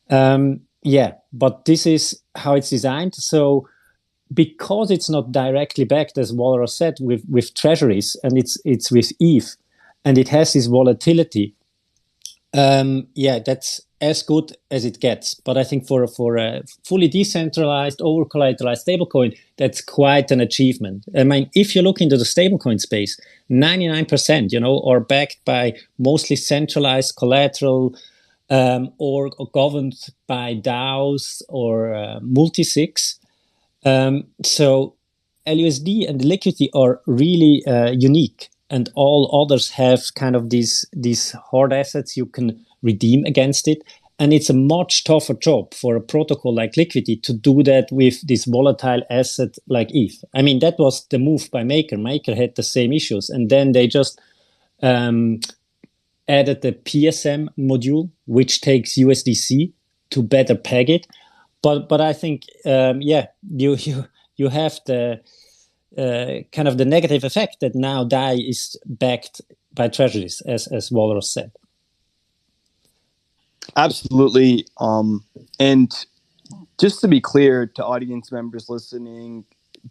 But this is how it's designed. So because it's not directly backed, as Walrus said, with treasuries, and it's with ETH, and it has this volatility, that's as good as it gets. But I think for a fully decentralized, over-collateralized stablecoin, that's quite an achievement. I mean, if you look into the stablecoin space, 99%, are backed by mostly centralized collateral or governed by DAOs or multi-sigs. So LUSD and Liquity are really unique, and all others have kind of these hard assets you can redeem against it. And it's a much tougher job for a protocol like Liquity to do that with this volatile asset like ETH. I mean, that was the move by Maker. Maker had the same issues, and then they just added the PSM module, which takes USDC to better peg it. But I think you have the kind of the negative effect that now DAI is backed by treasuries, as Walrus said. Absolutely. And just to be clear to audience members listening,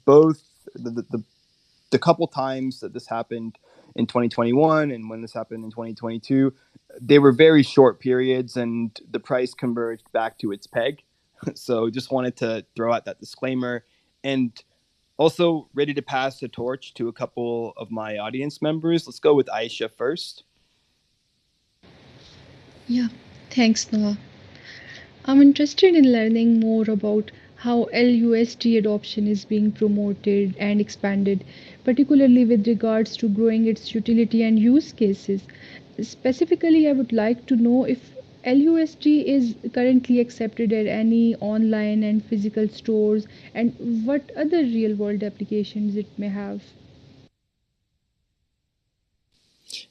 both the couple times that this happened in 2021 and when this happened in 2022, they were very short periods and the price converged back to its peg. So just wanted to throw out that disclaimer, and also ready to pass the torch to a couple of my audience members. Let's go with Aisha first. Yeah, thanks, Noah. I'm interested in learning more about how LUSD adoption is being promoted and expanded, particularly with regards to growing its utility and use cases. Specifically, I would like to know if LUSD is currently accepted at any online and physical stores and what other real world applications it may have.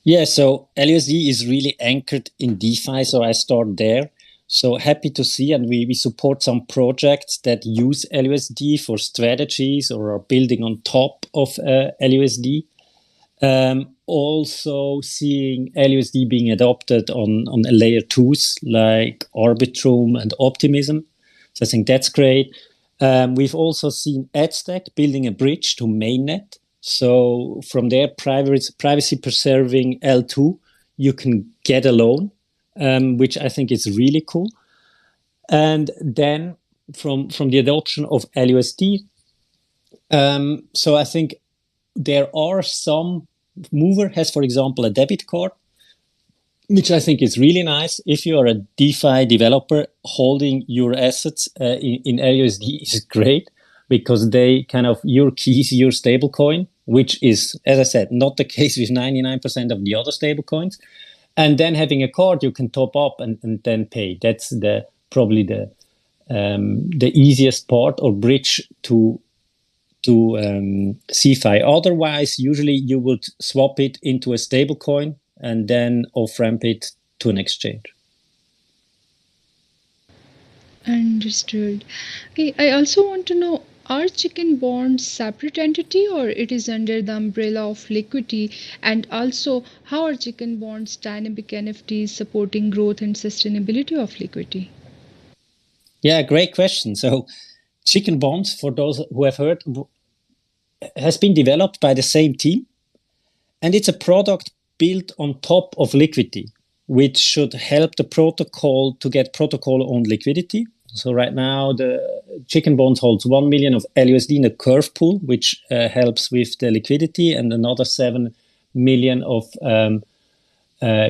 Yeah, so LUSD is really anchored in DeFi, so I start there. So happy to see, and we support some projects that use LUSD for strategies or are building on top of LUSD. Also seeing LUSD being adopted on layer 2s like Arbitrum and Optimism. So I think that's great. We've also seen AdStack building a bridge to mainnet. So from their privacy preserving L2, you can get a loan, which I think is really cool. And then from the adoption of LUSD, so I think there are some Mover has, for example, a debit card, which I think is really nice. If you are a DeFi developer, holding your assets in LUSD is great because they kind of your keys, your stablecoin, which is, as I said, not the case with 99% of the other stablecoins. And then having a card you can top up and then pay. That's probably the easiest part or bridge to CeFi. Otherwise, usually you would swap it into a stablecoin and then off-ramp it to an exchange. Understood. Okay, I also want to know, are chicken bonds separate entity or it is under the umbrella of Liquity? And also, how are chicken bonds dynamic NFTs supporting growth and sustainability of Liquity? Yeah, great question. So chicken bonds, for those who have heard, has been developed by the same team. And it's a product built on top of Liquity. which should help the protocol to get protocol-owned liquidity. So right now, the Chicken Bonds holds 1 million of LUSD in a curve pool, which helps with the liquidity, and another 7 million of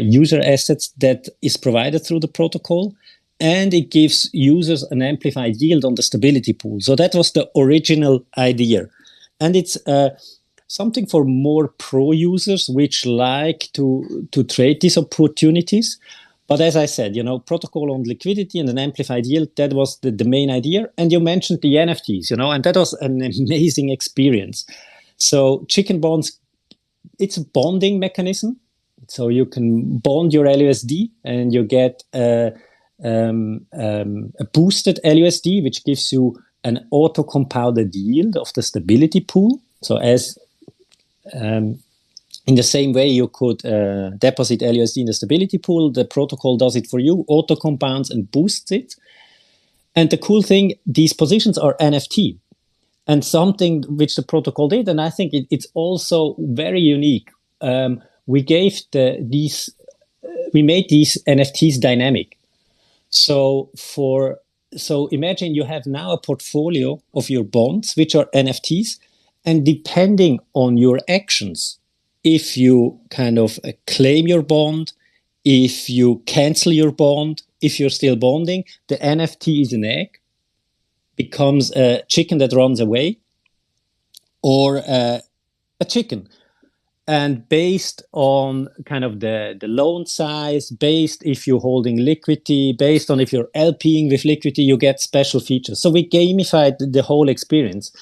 user assets that is provided through the protocol. And it gives users an amplified yield on the stability pool. So that was the original idea. And it's something for more pro users which like to trade these opportunities. But as I said, protocol on liquidity and an amplified yield, that was the main idea. And you mentioned the NFTs, and that was an amazing experience. So Chicken Bonds, it's a bonding mechanism. So you can bond your LUSD and you get a boosted LUSD, which gives you an auto-compounded yield of the stability pool. So as in the same way you could deposit LUSD in the stability pool, the protocol does it for you, auto-compounds and boosts it. And the cool thing, these positions are NFT. And something which the protocol did, and I think it's also very unique. We made these NFTs dynamic. So imagine you have now a portfolio of your bonds, which are NFTs, and depending on your actions, if you kind of claim your bond, if you cancel your bond, if you're still bonding, the NFT is an egg, becomes a chicken that runs away, or a chicken. And based on kind of the loan size, based if you're holding Liquity, based on if you're LPing with Liquity, you get special features. So we gamified the whole experience.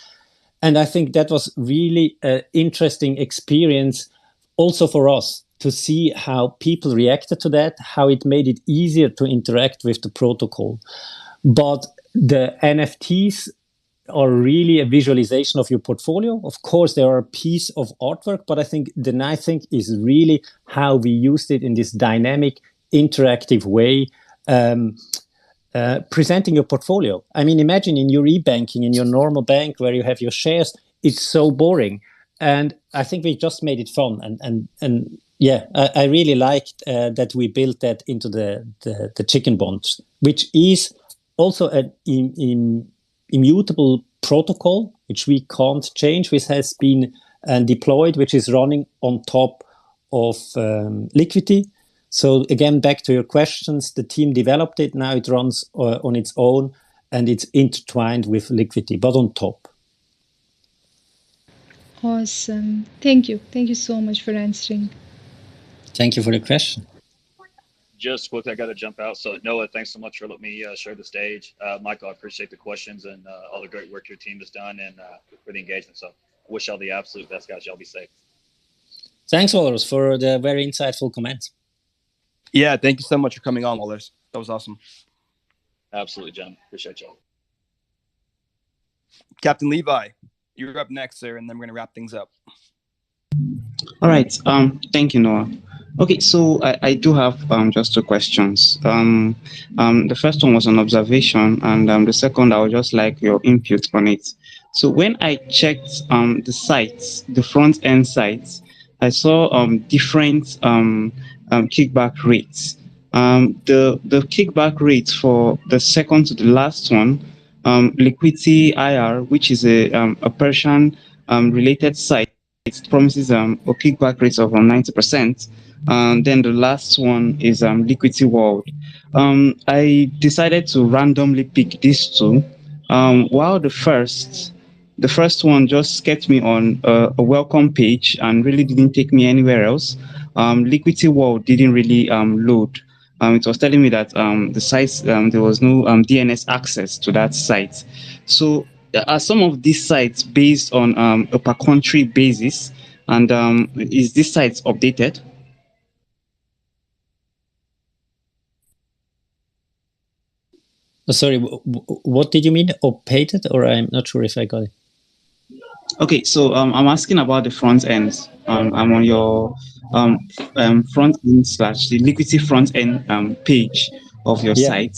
And I think that was really an interesting experience also for us to see how people reacted to that, how it made it easier to interact with the protocol. But the NFTs are really a visualization of your portfolio. Of course, they are a piece of artwork, but I think the nice thing is really how we used it in this dynamic, interactive way, presenting your portfolio. I mean, imagine in your e-banking, in your normal bank where you have your shares, it's so boring. And I think we just made it fun. And yeah, I really liked that we built that into the Chicken Bonds, which is also an immutable protocol, which we can't change, which has been deployed, which is running on top of Liquity. So again, back to your questions, the team developed it. Now it runs on its own, and it's intertwined with Liquity, but on top. Awesome. Thank you. Thank you so much for answering. Thank you for the question. Just quickly, I got to jump out. So Noah, thanks so much for letting me share the stage. Michael, I appreciate the questions and all the great work your team has done and for the engagement. So wish y'all the absolute best, guys. Y'all be safe. Thanks, Walrus, for the very insightful comments. Yeah, thank you so much for coming on, Walrus. That was awesome. Absolutely, John. Appreciate y'all. Captain Levi, you're up next, sir, and then we're going to wrap things up. All right. Thank you, Noah. Okay, so I do have just two questions. The first one was an observation, and the second, I would just like your input on it. So when I checked the sites, the front end sites, I saw different kickback rates. The kickback rates for the second to the last one, Liquity IR, which is a Persian related site, it promises a kickback rate of 90%. Then the last one is Liquity World. I decided to randomly pick these two. While the first one just kept me on a welcome page and really didn't take me anywhere else. Liquity World didn't really load. It was telling me that the site, there was no DNS access to that site. So are some of these sites based on a per country basis? And is this site updated? Sorry, what did you mean? Updated? Or I'm not sure if I got it. Okay, so I'm asking about the front end. I'm on your front end / the Liquity front end page of your site.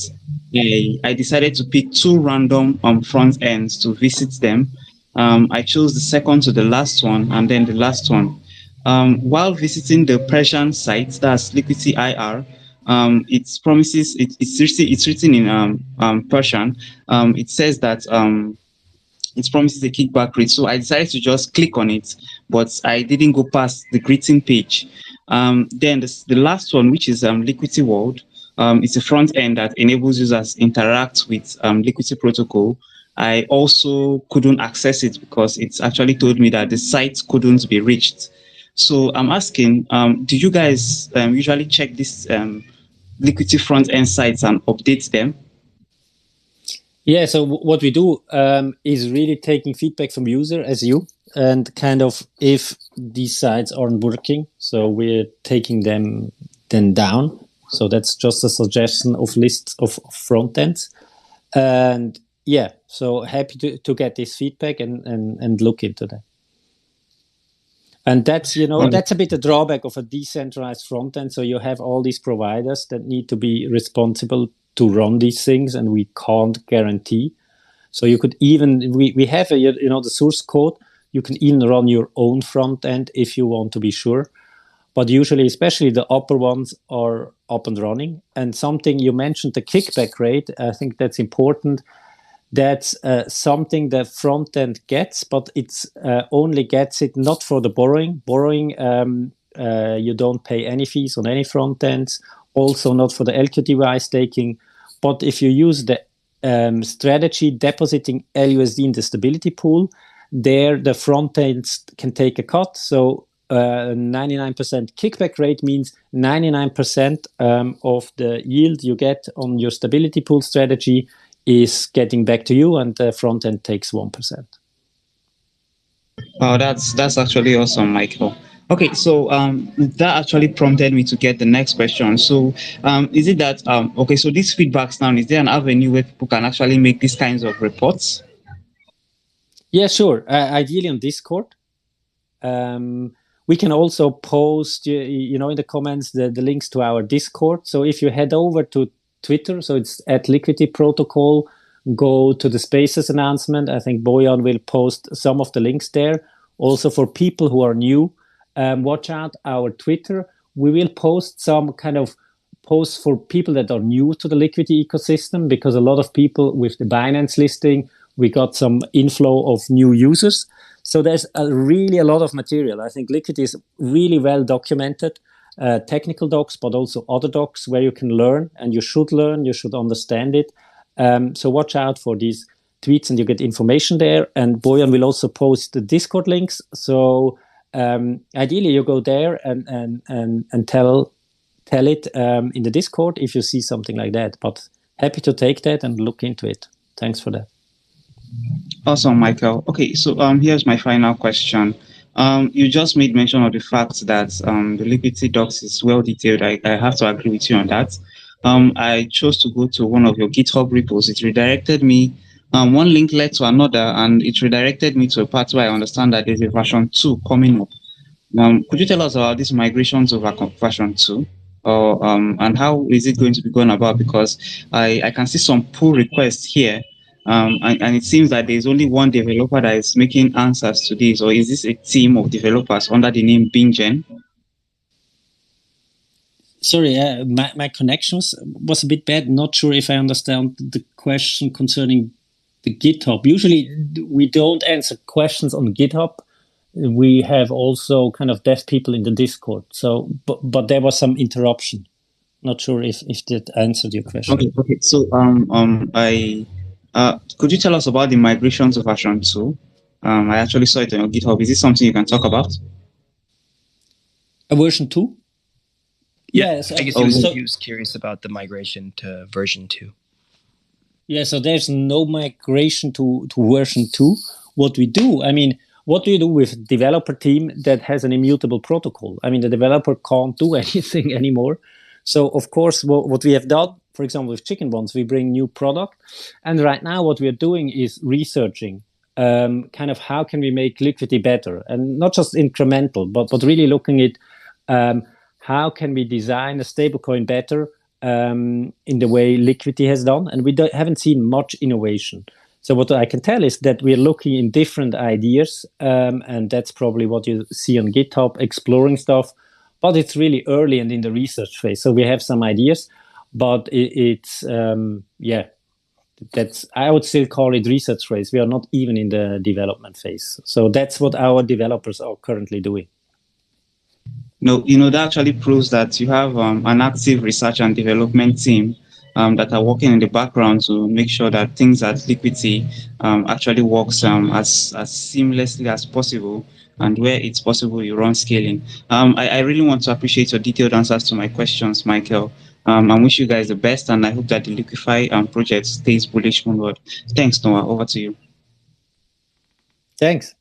I decided to pick two random front ends to visit them. I chose the second to the last one, and then the last one. While visiting the Persian site, that's Liquity IR, it promises it's written in Persian. It says that it promises a kickback rate. So I decided to just click on it, but I didn't go past the greeting page. Then the last one, which is Liquity World, it's a front end that enables users interact with Liquity protocol. I also couldn't access it because it's actually told me that the site couldn't be reached. So I'm asking, do you guys usually check this Liquity front end sites and update them? Yeah, so what we do is really taking feedback from user as you, and kind of if these sites aren't working, so we're taking them then down. So that's just a suggestion of lists of front ends. And yeah, so happy to get this feedback and look into that. And that's, that's a bit a drawback of a decentralized front end. So you have all these providers that need to be responsible to run these things, and we can't guarantee. So you could even, we have the source code. You can even run your own front end if you want to be sure. But usually, especially the upper ones are up and running. And something you mentioned, the kickback rate, I think that's important. That's something the front end gets, but it's only gets it not for the borrowing. Borrowing, you don't pay any fees on any front ends. Also not for the LQDY staking. But if you use the strategy depositing LUSD in the stability pool, there the front ends can take a cut. So 99% kickback rate means 99% of the yield you get on your stability pool strategy is getting back to you, and the front end takes 1%. Oh, that's actually awesome, Michael. Okay, so that actually prompted me to get the next question. So is it that okay, so these feedbacks now, is there an avenue where people can actually make these kinds of reports? Yeah, sure. Ideally on Discord. We can also post, in the comments, the links to our Discord. So if you head over to Twitter, so it's at Liquity Protocol, go to the Spaces announcement. I think Bojan will post some of the links there. Also for people who are new, watch out our Twitter. We will post some kind of posts for people that are new to the Liquity ecosystem, because a lot of people with the Binance listing, we got some inflow of new users. So there's really a lot of material. I think Liquity is really well documented, technical docs, but also other docs where you can learn, and you should learn, you should understand it. So watch out for these tweets and you get information there. And Bojan will also post the Discord links. So ideally you go there and tell it in the Discord if you see something like that. But happy to take that and look into it. Thanks for that. Awesome, Michael. Okay, so here's my final question. You just made mention of the fact that the Liquity docs is well detailed. I have to agree with you on that. I chose to go to one of your GitHub repos. It redirected me. One link led to another, and it redirected me to a part where I understand that there's a version 2 coming up. Could you tell us about this migration to version 2? And how is it going to be going about? Because I can see some pull requests here. And it seems that there's only one developer that is making answers to this, or is this a team of developers under the name Bingen? Sorry, my connection was a bit bad. Not sure if I understand the question concerning the GitHub. Usually we don't answer questions on GitHub. We have also kind of deaf people in the Discord. So, but there was some interruption. Not sure if that answered your question. Okay. So could you tell us about the migration to version 2? I actually saw it on your GitHub. Is this something you can talk about? A version 2? Yes. I guess he was curious about the migration to version 2. Yeah, so there's no migration to version 2. What we do, what do you do with developer team that has an immutable protocol? The developer can't do anything anymore. So, of course, what we have done, for example, with Chicken Bonds, we bring new product. And right now what we are doing is researching kind of how can we make Liquity better? And not just incremental, but really looking at how can we design a stablecoin better in the way Liquity has done. And we haven't seen much innovation. So what I can tell is that we're looking in different ideas. And that's probably what you see on GitHub, exploring stuff. but it's really early and in the research phase. So we have some ideas, but it's I would still call it research phase. We are not even in the development phase. So that's what our developers are currently doing. No, that actually proves that you have an active research and development team that are working in the background to make sure that things at Liquity actually works as seamlessly as possible, and where it's possible, you run scaling. I really want to appreciate your detailed answers to my questions, Michael. I wish you guys the best, and I hope that the Liquify project stays bullish onward. Thanks, Noah. Over to you. Thanks.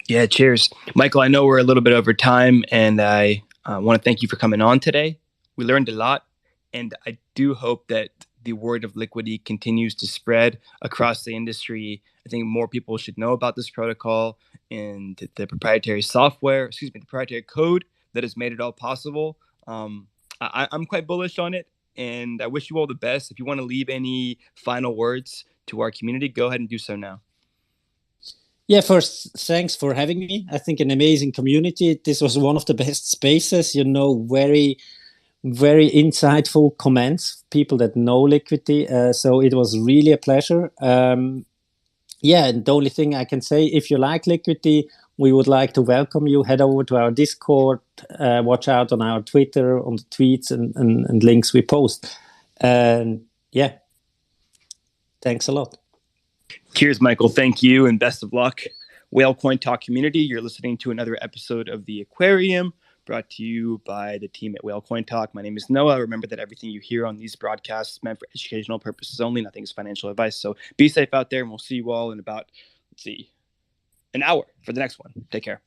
Yeah, cheers. Michael, I know we're a little bit over time, and I want to thank you for coming on today. We learned a lot, and I do hope that the word of Liquity continues to spread across the industry. I think more people should know about this protocol and the proprietary software, the proprietary code that has made it all possible. I'm quite bullish on it, and I wish you all the best. If you want to leave any final words to our community, go ahead and do so now. Yeah, first, thanks for having me. I think an amazing community. This was one of the best spaces, very, very insightful comments, people that know Liquity. So it was really a pleasure. And the only thing I can say, if you like Liquity, we would like to welcome you. Head over to our Discord, watch out on our Twitter, on the tweets and links we post. And thanks a lot. Cheers, Michael. Thank you and best of luck. Whale Coin Talk community, you're listening to another episode of The Aquarium, brought to you by the team at Whale Coin Talk. My name is Noah. Remember that everything you hear on these broadcasts is meant for educational purposes only. Nothing is financial advice. So be safe out there, and we'll see you all in about, an hour for the next one. Take care.